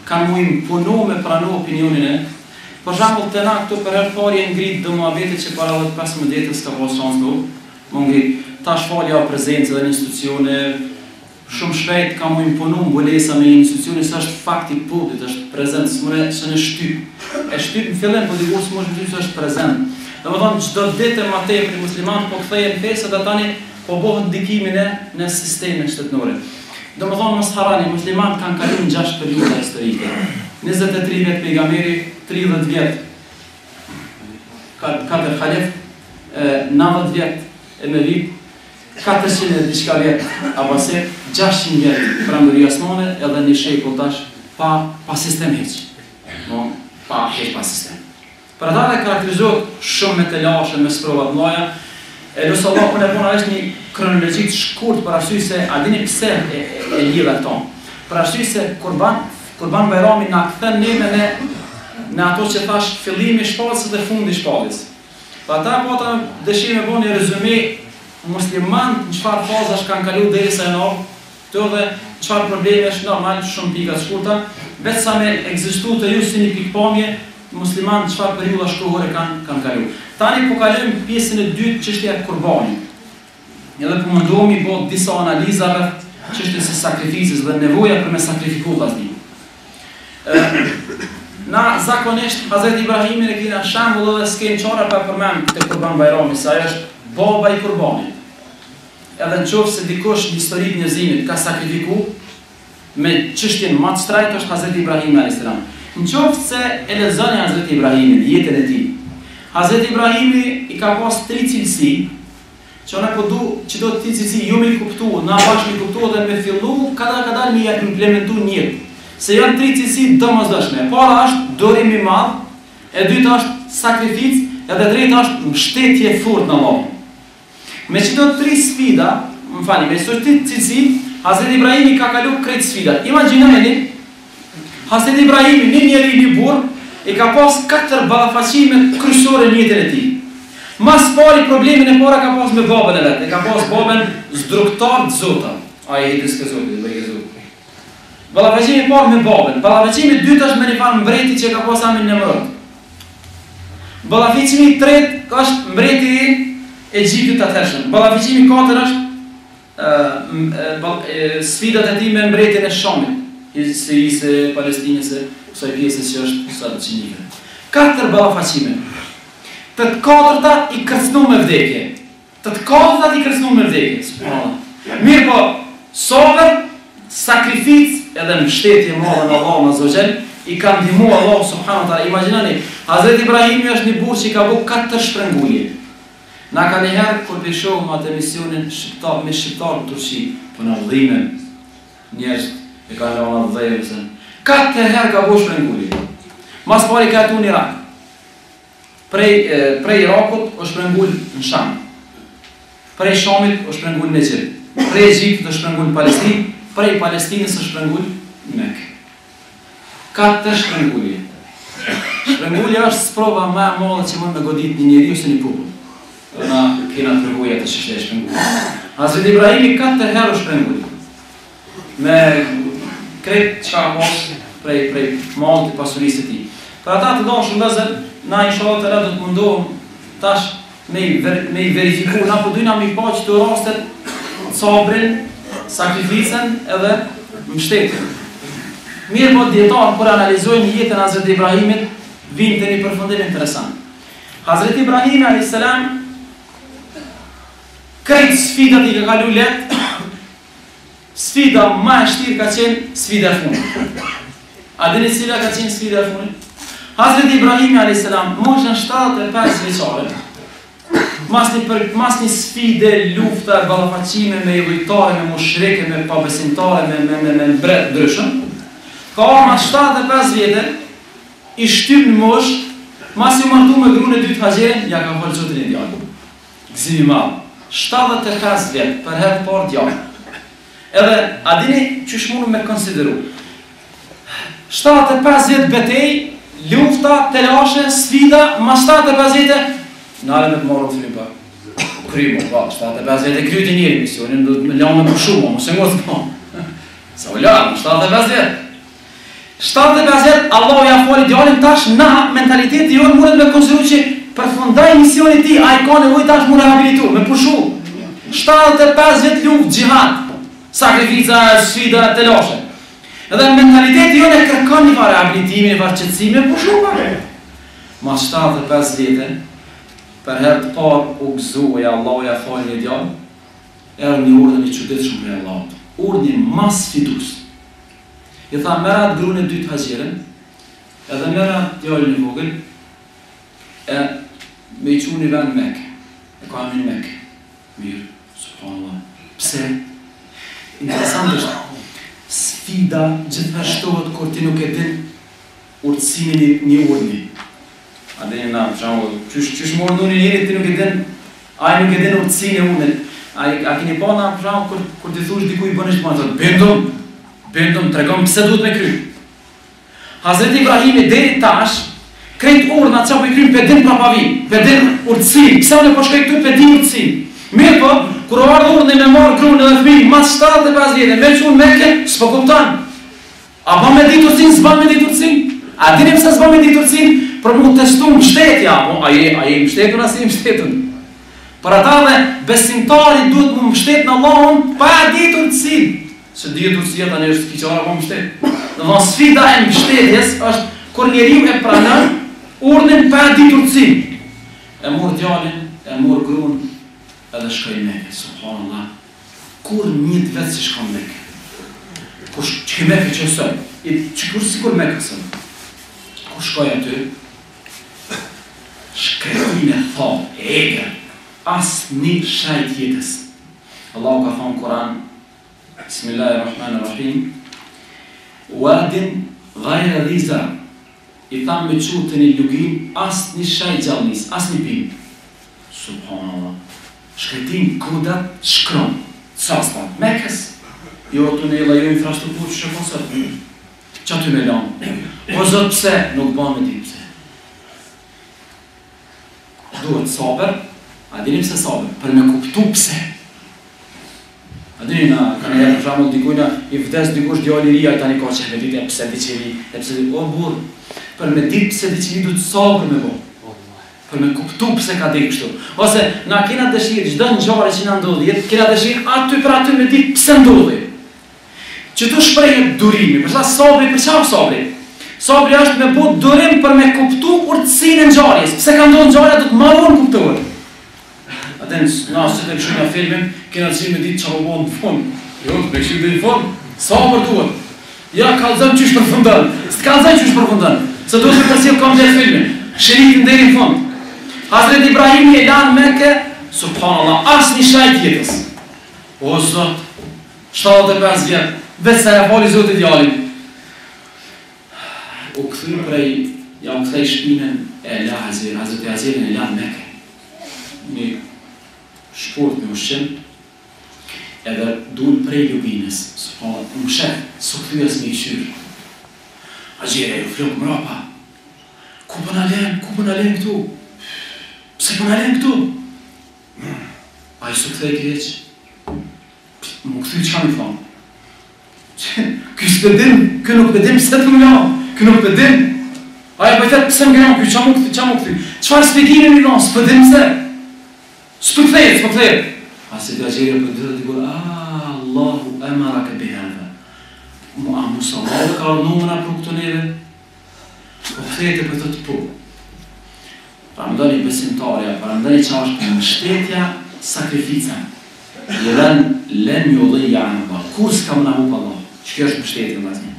kanë mu imponu me pranu opinionin e. Për shembull të na këtu për herë parë ngrit do muhabetit që para 15 ditës ka pas shansë do. Më ngrit tash falja prezencë edhe në institucione shumë shpejt ka mu imponu mbulesa me institucione sa është fakti popullit, është prezent, s'more që në shtyp. E shtyp në fillim po dikur s'more shtyp që është prezent. Domethënë çdo ditë më tepër muslimanët po kthehen fesë dhe tani po bëhen ndikimin në sistemin shtetëror. Domethënë mos harani, muslimanët kanë kaluar 6 periudha historike. 23 vjet pejgamberi, 30 vjet katër khalif, 90 vjet emevi, 400 diçka vjet abasit, 600 vjet pranëria osmane edhe një shekull tash pa sistem hiç. No, pa sistem. Për ata dhe karakterizohet shumë me të lashën, me sprova të mëdha. E lutë Allah unë e bona është një kronologji të shkurt për arsye se a dini pse e lidha këto. Për arsye se Kurban Bajrami na kthen ne në ato që thash fillimi i shpallës dhe fundi i shpallës. Pa ata po ata dëshirë me bëni rezume musliman në çfarë fazash kanë kaluar derisa në këto dhe çfarë probleme është normal shumë pika të shkurta, vetë sa me ekzistuar të ju si një pikpamje musliman çfarë periudha shkollore kanë kaluar. Tani po kalojmë pjesën e dytë çështja e kurbanit. Edhe po mundohemi bë disa analiza rreth çështjes së sakrificës dhe nevoja për me sakrifikuar vllaznin. Na zakonisht Hazreti Ibrahimin e kena shembull edhe s'kem çfarë pa përmend te Kurban Bajrami, se ai është baba i kurbanit. Edhe nëse dikush në historinë e njerëzimit ka sakrifikuar me çështjen më të shtrejtë është Hazreti Ibrahim alayhis salam. Nëse e lexoni Hazreti Ibrahimin, jetën e tij. Hazreti Ibrahimi i ka pas 3 cilësi, që ne po që do të cilësi ju me kuptuar, na bashkë me kuptuar dhe me fillu kadal me ja implementuar një jetë. Se janë 3 cilësi domosdoshme. Para është durim i madh, e dyta është sakrificë, edhe e treta është mbështetje e fortë në Allah. Me çdo 3 sfida, me çdo 3 cilësi, Hazreti Ibrahimi ka kaluar krejt sfidat. Imagjinoni, Hazreti Ibrahimi një njeri një burr e ka pas 4 ballafaqime kryesore në jetën e tij. Mas pari problemin e para ka pas me babën e vet. E ka pas babën zdruktar të zota. Ai hitës këzotit, bëj këzotit. Ballafaqimi parë me babën. Ballafaqimi dytë është me një farë mbreti që ka pas amin në mërët. Ballafaqimi tretë është mbreti i Egjiptit të atërshëm. Ballafaqimi katër është sfidat e tij me mbretin e Shamit, i Sirisë, Palestinës, kësaj pjesës që është sot çinike. 4 ballafaqime. Të katërtat i kërcënuar me vdekje. Të katërtat i kërcënuar me vdekje. Subhanallahu. Mirë po, sabër, sakrificë edhe mbështetje e madhe në Allahun Azza wa Jall i ka ndihmuar Allahu subhanahu wa taala. Imagjinoni, Hazreti Ibrahimi është një burr që ka bëu 4 shprehje. Na ka njëherë kur të shohim atë emisionin shqiptar me shqiptar në Turqi, po në vëllimin njerëz e kanë lënë dhëvën. 4 herë ka bëu shprehje. Mas pari ka atu në Irak. Prej Irakut është shprehur në Sham. Prej Shamit është shprehur në Egjipt. Prej Egjiptit është shprehur në Palestinë, prej Palestinës është shprehur në Mekë. 4 shprehje. Shprehja është sprova më e madhe që mund të godit një njeriu ose një popull. Na kena treguar atë çështje e shprehur. Hazreti Ibrahimi 4 herë u shprehur. Me krejt çka mos prej mallit të pasurisë së tij. Për ata të dashur vëllezër, na inshallah të do të mundohem tash me i verifiku, na po dojna mi pa këto rastet, sabrin, sakrificën edhe mbështetjen. Mirë po dietar kur analizojnë jetën e Hazreti Ibrahimit, vinë te një përfundim interesant. Hazreti Ibrahimi alayhis salam krejt sfidat i ka kalu let, sfida më e vështirë ka qenë sfida e fundit. A dini cila ka qenë sfida e fundit? Hazreti Ibrahimi alayhis salam moshën 75 vjeçare. Mas një sfide, lufta, ballafaqime me idhujtare, me mushrike, me pabesimtare, me mbret ndryshëm. Ka mas 75 vjetë, i shtyp në mosh, mas ju martu me gruën e dytë Haxherin, ja ka falë zotin e djallë. Gëzimi madh. 75 vjetë, për herë parë djallë. Edhe, a dini çish mundu me konsideru? 75 vjetë betej, lufta, telashe, sfida, mas 75 vjetë, nare me të marrë të fripa. Krymo, pa, 75 vjetë e kryti njëri misionin, do të me lanë me përshumo, mëse ngos të pa. Sa u lanë, 75 vjetë. 75 vjetë, Allah ja foli djallin tash, na mentaliteti jonë mundet me konsideru që përfundaj misionit ti, a i ka nevoj tash mu rehabilitu, me pushu. 75 vjetë luft, gjihad, sakrifica, sfida, telashe. Edhe mentaliteti jonë e kërkon një farë rehabilitimi, një farë qëtësimi, me pushu pa. Ma 75 vjetë, për herë të parë u gëzuja, Allah ja fali një djallë, erë një urdhë një qytetë shumë për Allah. Urdhë një mas fidus. I tha, merat gruën e dytë Haxherin, edhe merat djallin e vogël, e me i qunë i vend Mekë. E ka amin Mekë. Mirë, subhanallah. Pse? Interesant është, sfida gjithashtohet kur ti nuk e din urtësimin një urdhni. A dhe na, qysh morë në njëri ti nuk e din, a i nuk e din urtësinë e urdhnit. A keni pa na, kur ti thush diku i bënesh të marë, bëndëm, tregom pëse duhet me kry. Hazreti Ibrahimi deri tash, krejt urdhna që po i krymë për din prapavin, për din urtësin, pëse unë e po shkoj këtu për din urtësin. Mirë po, kur o ardhë urdhni me marë grunë edhe fëmijë, mas 75 vjetë, me qunë Mekë, s'po kuptan. A ban me ditë urtësin, s'ban me ditë urtësin? A dini pëse s'ban me ditë urtësin? Për mu testu mbështetja, a je mbështetun, a si mbështetun? Për ata dhe besimtari duhet mu mbështet në Allahun pa ditë urtësin. Se ditë urtësia tani është kiqara po mbështet. Dhe sfida e mbështetjes është kur njeriu e pranon urdhën pa ditë urtësin. E mor djalin, e mor gruan, edhe shkoi në Mekë, subhanallah. Kur një vetë si shkon në Mekë. Kur shkoi në Mekë çësoj, kur sikur Mekë son. Kur shkoi aty, shkretin e thonë, eger, asë një shajt jetës. Allahu ka thonë Kur'an, Bismillahirrahmanirrahim, Wadin ghayra dhi zar, i thamë me qutën i lugin, asë një shajt gjallnis, asë një pinë. Subhanallah. Shkretin kudat shkron, sastat, Mekës. Jo të në jo infrastrukturë që shëpon sot. Qa ty me lanë? O zotë pse? Nuk ban me ti pse. Duhet sabër, a dini pse sabër? Për me kuptu pse. A dini na kanë për shembull dikujna I vdes dikush djali I ri ai tani ka çfarë ditë pse diçeri, pse o burr. Për me ditë pse diçeri duhet sabër me bo. Për me kuptu pse ka ditë kështu. Ose na kena dëshirë çdo ngjarje që na ndodhi, kena dëshirë aty për aty me ditë pse ndodhi. Që tu shprehet durimi, për sa sabri, për çfarë sabri? Sabri është me bë durim për me kuptu urtësinë e ngjarjes. Pse ka ndodhur ngjarja do të marrën kuptuar. Atë na se të kishim në filmin, kena dëshirë me ditë çfarë bën në fund. Jo, me kishim në fund, sabër duhet. Ja kallzon çish përfundon. S'kallzon çish përfundon. Se duhet të përcjell komplet filmin. Shiritin deri në fund. Hazret Ibrahimi e lanë Mekë, subhanallah, asnjë shajt jetës. O Zot, 75 vjet, vetë sa ja fali Zoti djalin. U kthy prej, ja u kthej shpinën e Hazret Hazerin e lanë Mekë. Një shport me ushqim, edhe dul prej lubinës, subhanallah, më shef, su kthyes me I qyr. Haxhere, ju flok mrapa. Ku po na len këtu? Pse po na len këtu? Ai su kthej keq. Më kthy çfarë më thon? Ky s'pedim, ky nuk pedim pse të më lan. Ky nuk pedim. Ai po thot pse më lan ky çamu kthy. Çfarë shpjegimi më dhon? S'pedim pse. S'po kthej. Asi dajeri po dhe dikur, Allahu amaraka bi hadha. Musa Allah ka urnumëna për këto neve. Po kthejete për të po. Parandani besimtarja, parandani që është mështetja, sakrifica. Jelen len yudhiya Allah. Kur s'ka më nahu Allah. Që kjo është mështetja vëllezër.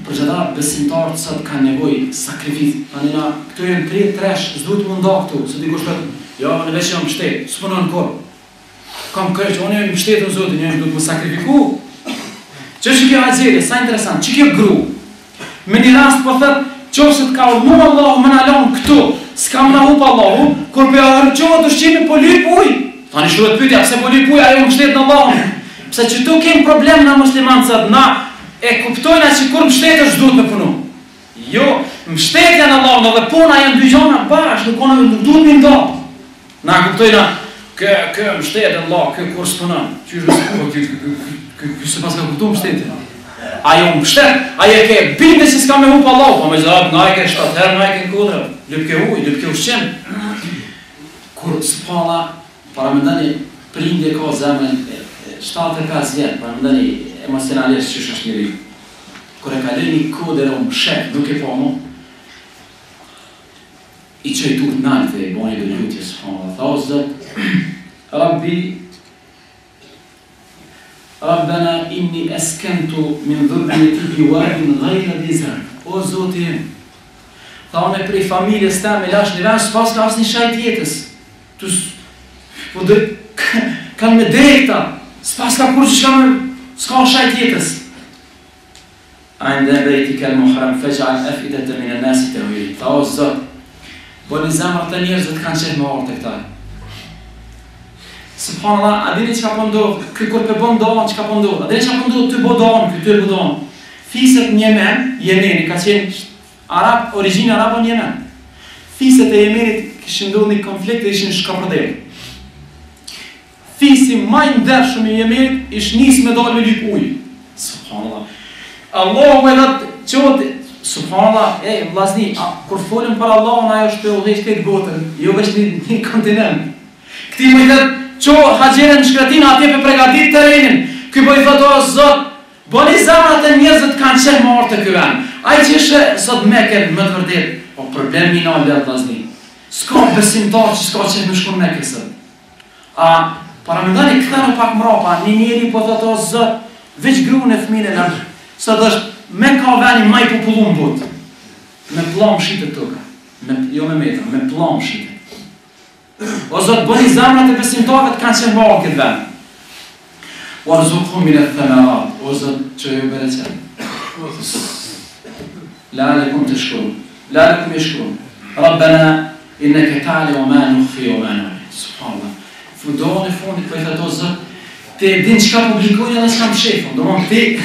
Për çdo besimtar sot ka nevojë sakrificë. Tani na këtu janë 3 tresh, s'duhet më nda këtu, se dikush thotë, jo, në veç jam mështet, s'punon kur. Kam kërç, unë jam mështetën Zotit, unë duhet të sakrifiku. Që kjo Hazire, sa interesant, që kjo gru. Me një rast po thët, qofse të ka urnu Allahu më nalon këtu, s'ka më nahup Allahu, kur për arëqohet të shqimi po lyp uj. Tani shruhet pyetja, pse po lyp uj, ajo më mështet në Allahun. Pse që tu kemë problem na muslimancët, na e kuptojna që kur mështet është duhet me punu. Jo, mështetja në Allahun dhe puna janë dy gjona bashkë, nuk duhet me ndo. Na kuptojna, kë mështet Allah, kë kur s'punon. Ky se pas ka kuptu mështetin. Ajo mështet, ajo ke binde si s'ka me hup Allah, po me zërab, na e ke 7 herë, na e ke në kodrë, lyp ke uj, lyp ke ushqim. Kur s'pala, paramendani prindje ka zemën 75 vjetë, paramendani emocionalisht që është njëri. Kur e ka lej një kodrë o mëshet, nuk e po mu, I qëj tur nalë dhe I boni dhe ljutje, s'pala. Tha o Zët, Rabbana inni eskentu min dhurriyati biwadin ghayri dhi zar'in. O Zoti im, tha unë prej familjes teme lash në vend s'pas ka asnjë shajt jetës. Tu po dhe kanë me drejta, s'pas ka kur që s'ka shajt jetës. Inde bejtika al-muhram faj'al afidatan min an-nas tahwi. Tha o Zot, boni zemrat e njerëzve të kanë qenë me orë të këta. Subhanallah, a dini që ka pëndohë, kur për bëndohën që ka pëndohë, a dini që ka pëndohë të bëndohën, këtë të bëndohën. Fiset në Jemeni, ka qenë Arab, originë Arabë në Jemen. Fiset e Jemenit këshë ndohë një konflikt e ishin shkapërdelë. Fisi maj ndershëm i Jemenit ishë nisë me dalë me lyp ujë. Subhanallah. Allahu e dhatë qotë, subhanallah, vlazni, kur folëm për Allahun, ajo është të udhejsh këtë botën, jo veç një kontinent. Këti më i dhëtë, qo Haxhere në shkretina atje për pregatit terenin, këj po I thëtë o Zot, boni zamrat e njerëzët kanë qenë më orë të këven. Ajë që ishe Zot Mekën më të vërdet, o problemi në alë vlazni. S'ka besimtar që s'ka qenë më shku në Mekë sëtë. Paramendani këthenu pak mrapa, një njeri po thëtë o Zot, veç gru në fëmine lërë, sëtë është me ka veni maj popullu në botë. Me plam shite të tëka, jo me metra, me plam shite. O Zot, bëni zemrat e besimtarëve të kanë qenë bërë këtë vend. Warzuqhum min ath-thamarat. O Zot, që ju bereqen. La'alakum tashkurun. La'alakum yashkurun. Rabbana innaka ta'lamu ma nukhfi wa ma nu'lin. Subhanallah. Fudon e fundit po I thotë o Zot, ti e din çka publikojnë edhe çka më shefon. Domthon ti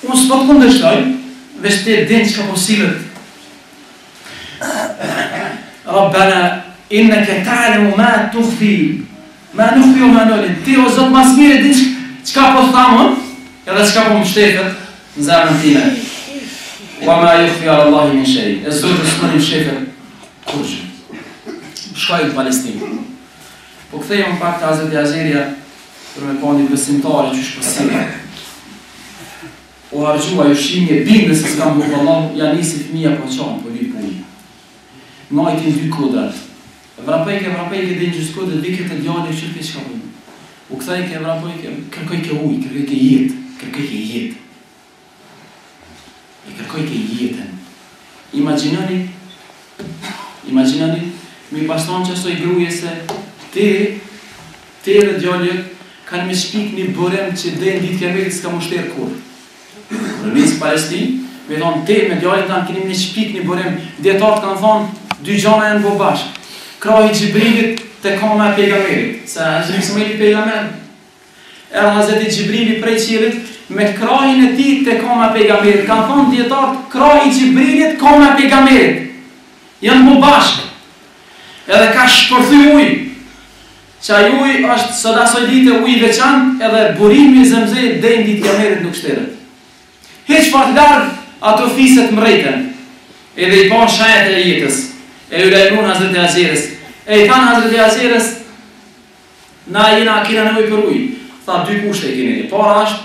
unë s'po të kundërshtoj, veç ti e din çka po sillet. Rabbana innaka ta'lamu ma tukhfi Me nuk jo me nëllin, ti o Zot mas mire din qka po thamon, edhe qka po më shtefet në zemrën time. Wa ma yukhfi ala Allahi min shay. E Zotë s'mëni më shtefet kurgjë. Shkoj në Palestinë. Po këthejmë pak të Hazreti Azeria për me po një besimtare që shpësire. O hargjua ju shimje binde se s'kam bukë Allah, ja nisi fëmija po qanë, po një punë. Majtin dy kodrat. Vrapejke dhe një gjusë kodrat, viket e djale, qërke qka punë. U këthejke, vrapejke, kërkojke ujë, kërkojke jetë. I kërkojke jetën. Imaginani, mi paston që soj gruje se te dhe djale kanë me shpik një bërem që dhe në ditë Kiametit s'ka më shterë kur. Në nisë Palestinë, me thonë te me djallit tanë keni një shpik një bërem, djetarët kanë thonë dy gjana janë bo bashkë. Krahi Gjibrilit të kama e pejgamberit, se Hazreti Ismaili pejgamber. Erë Hazreti Gjibrili prej qiellit me krahin e tij të kama e pejgamberit. Kanë thonë djetarët krahi Gjibrilit kama e pejgamberit. Janë bo bashkë. Edhe ka shpërthy ujë. Qaj ujë është sot asoj dite ujë veçantë edhe burimi i Zemzemit deri në ditë Kiametit nuk shteret. Heq fat larg ato fiset mrejten, edhe i pa shajet e jetës, e ju lajmën Hazreti Azeres, e i thanë Hazreti Azeres, na jena kina nevoj për ujë. Tha, dy kushte e keni, para është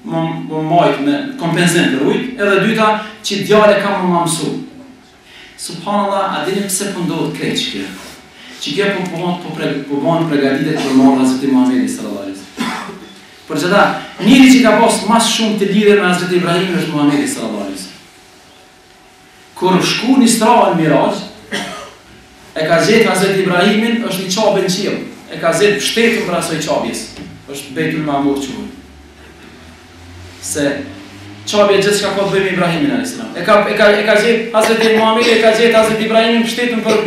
më majtë me kompenzim për ujë, edhe dyta që djale ka më mësu. Subhanallah, a dini pse pëndohet krejt që kje? Që kje po bëhen pregaditet për marrë Hazreti Muhamedi sallallahu alaihi wasallam. Për që ta, njëri që ka pas mas shumë të lidhe me Hazreti Ibrahim është Muhamedi sallallahu alaihi wasallam. Kur shku një Isra në Miraj, e ka gjetë Hazreti Ibrahimin është një qabë në qiell. E ka gjetë pështetën për asoj qabjes. është Bejtul Mamur quhet. Se qabje gjithë që ka po të bëjmë Ibrahimin a.s. E ka gjetë Hazreti Muhamedi, e ka gjetë Hazreti Ibrahimin pështetën për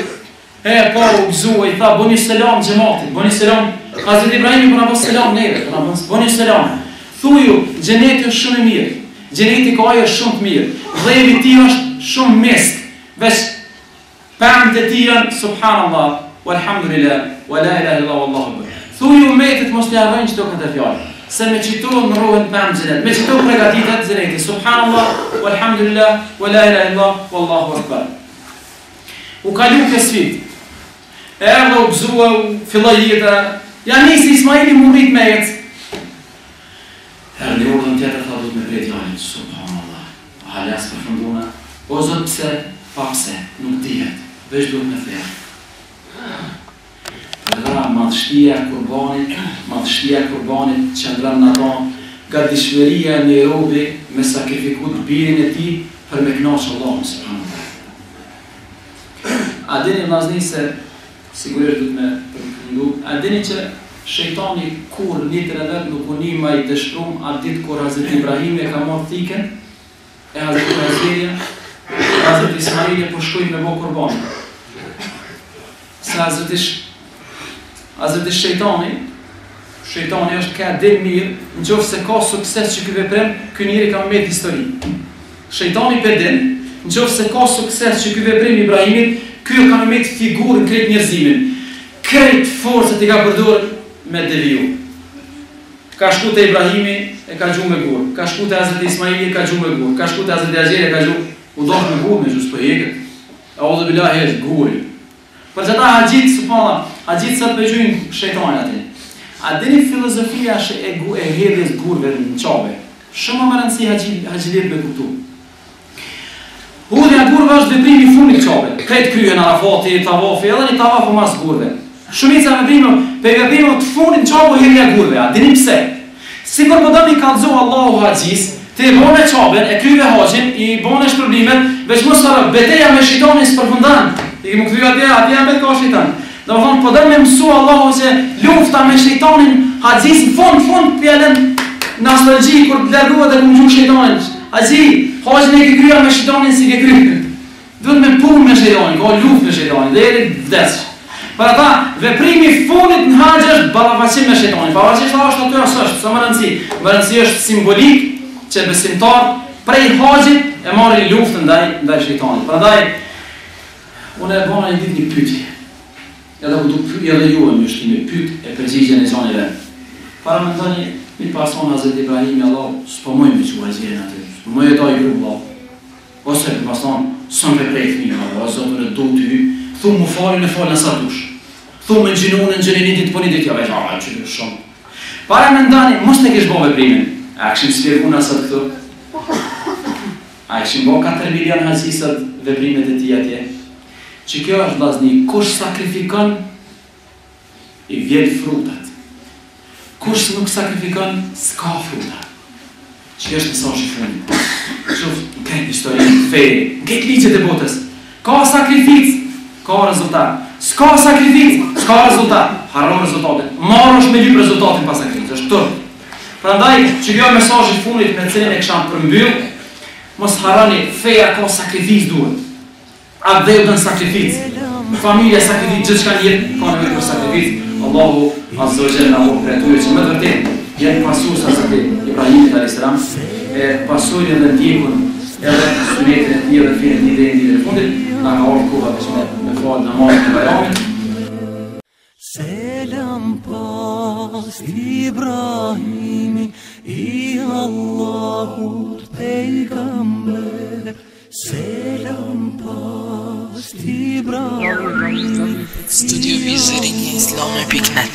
po u gëzua, i tha, bëni selam gjematit, bëni selam, Hazreti Ibrahimi përna bës selam neve, bëni selam. Thuju, gjeneti është shumë mirë, gjeneti ka ajo është shumë të mirë, dhevi ti është shumë misk, veç pëmë të ti janë, subhanallah, walhamdulillah, wa la ilaha illallah, wallahu akbar. Thuju metit mos të jarrojnë që të këtë fjallë, se me qito në rohen pëmë gjenet, me qito pregatitet gjeneti, subhanallah, walhamdulillah, wa la ilaha illallah, wallahu akbar. U kalu kësfit, erdhe u gëzua, u filloj jeta, ja nisi Ismaili mu rrit me jetë. Erdhe urën tjetër, tha dhut me prej djallit, subhanallah, halas për funduna, o zot pse, pa pse, nuk dihet, veç duhet me thejë. Përra madhështia kurbanit që ndram në ato, nga dishmeria në Nairobi me sakrifikut birin e ti për me knaqë Allahun, subhanallah. A dini vllazni se, sigurisht du të me përfundu, a dini që shejtani kur njëtër e vetë nuk uni ma i dështrum atë ditë kur Hazreti Ibrahim e ka marrë thiken, e Hazreti Azeria, Hazreti Ismaili po shkojnë me bo kurban. Se Hazreti shejtani është ka dhe mirë, në qofë se ka sukses që këve prem, kë njëri ka me histori. Shejtani për din, në qofë se ka sukses që këve prem Ibrahimit, kjo ka me të figurën krejt njerëzimin. Krejt forcët i ka përdur me deviju. Ka shku të Ibrahimi, e ka gju me gurë. Ka shku të Hazreti Ismaili, e ka gju me gurë. Ka shku të Hazreti Azeri, e ka gju u dosh me gurë, me gjusë për heket. E odhë bila heshtë, gurë. Për që ta haqjitë, subhala, haqjitë sa të përgjujnë shejtani ati. A dini filozofia e hedhjes gurëve në qabe. Shumë më rëndësi haqjilit me kuptu. Hudhja gurëve është veprimi i fundit qabe. Kretë kryen Arafati, tavafi, edhe një tavafu mas gurëve. Shumica veprime të fundit qabe hedhja gurëve. A dini pse? Sikur po dëmi kallëzo Allahu haqjis, te e bone qaben, e kryve haqin, i bone shpërblimet, veç mos farë, beteja me shejtanin s'përfundan. I kemi këthy atje me ka shejtan. Dhe më thonë, po dëmi mësu Allahu se lufta me shejtanin haqjis në fund pjelen nostalgji, kur të lërrua dhe këmë gjuhë shejtanin. Haji, haqin e ke kryja me shejtanin si ke kryja. Duhet me punë me shejtanin, ka luft me shejtanin, dhe jeri vdesë. Për ata, veprimi fundit në haqë është ballafaqim me shejtanin. Pavarësisht është aty asë është, sa më rëndësi. Më rëndësi është simbolik që besimtar prej haqit e marri luftën ndaj shejtanit. Prandaj, unë e bëna një ditë një pyetje. edhe u du pyet edhe ju më shtimi pyet e përgjigjen e zonëve. Para mendoni mi pason Hazret Ibrahimi Allah, s'po mojnë me qua zjenë atë, s'po mojnë e daj gru Allah. Ose për pason, sëm për prej fëmija Allah, o zotër e do të hy, thumë mu falin e falin sa dush. Thumë në gjinun, në gjinin një ditë, po një ditë, ja veç, që në shumë. Para mendoni, mos të kish bo veprimin, a këshim spjegu nësët këtu? A këshim bo 4 milion hazisët veprimet e ti atje? Që kjo është vllazni, kush sakrifikon, i vjet frutat. Kush nuk sakrifikon, s'ka fruta. Që është mesazhi i fundit. Shof, në këtë histori, fejë, në këtë ligjet e botës, ka sakrificë, ka rezultat. S'ka sakrificë, s'ka rezultat. Harron rezultatin. Marrësh me lyp rezultatin pas sakrificës, është tërë. Prandaj, që kjo mesazhi i fundit me cilin e kisham përmbyll, mos harroni, feja ka sakrificë duhet. A dhe u dën sakrificë. Familja sakrificë, gjithçka në jetë ka nevojë për sakrificë. Allahu Azza wa Jalla na bëj atyre që më vërtet janë pasues Hazreti Ibrahimit alayhis salam, e pasojnë edhe ndjekun edhe sunetin e tij dhe filmin e ditës së fundit, na ka ardhur koha për me fal namazin e Bayramit. Selam pas İbrahim'i, i Allahut peygamber. Selam pas İbrahim'i, Studio Vizërinj Islame.net.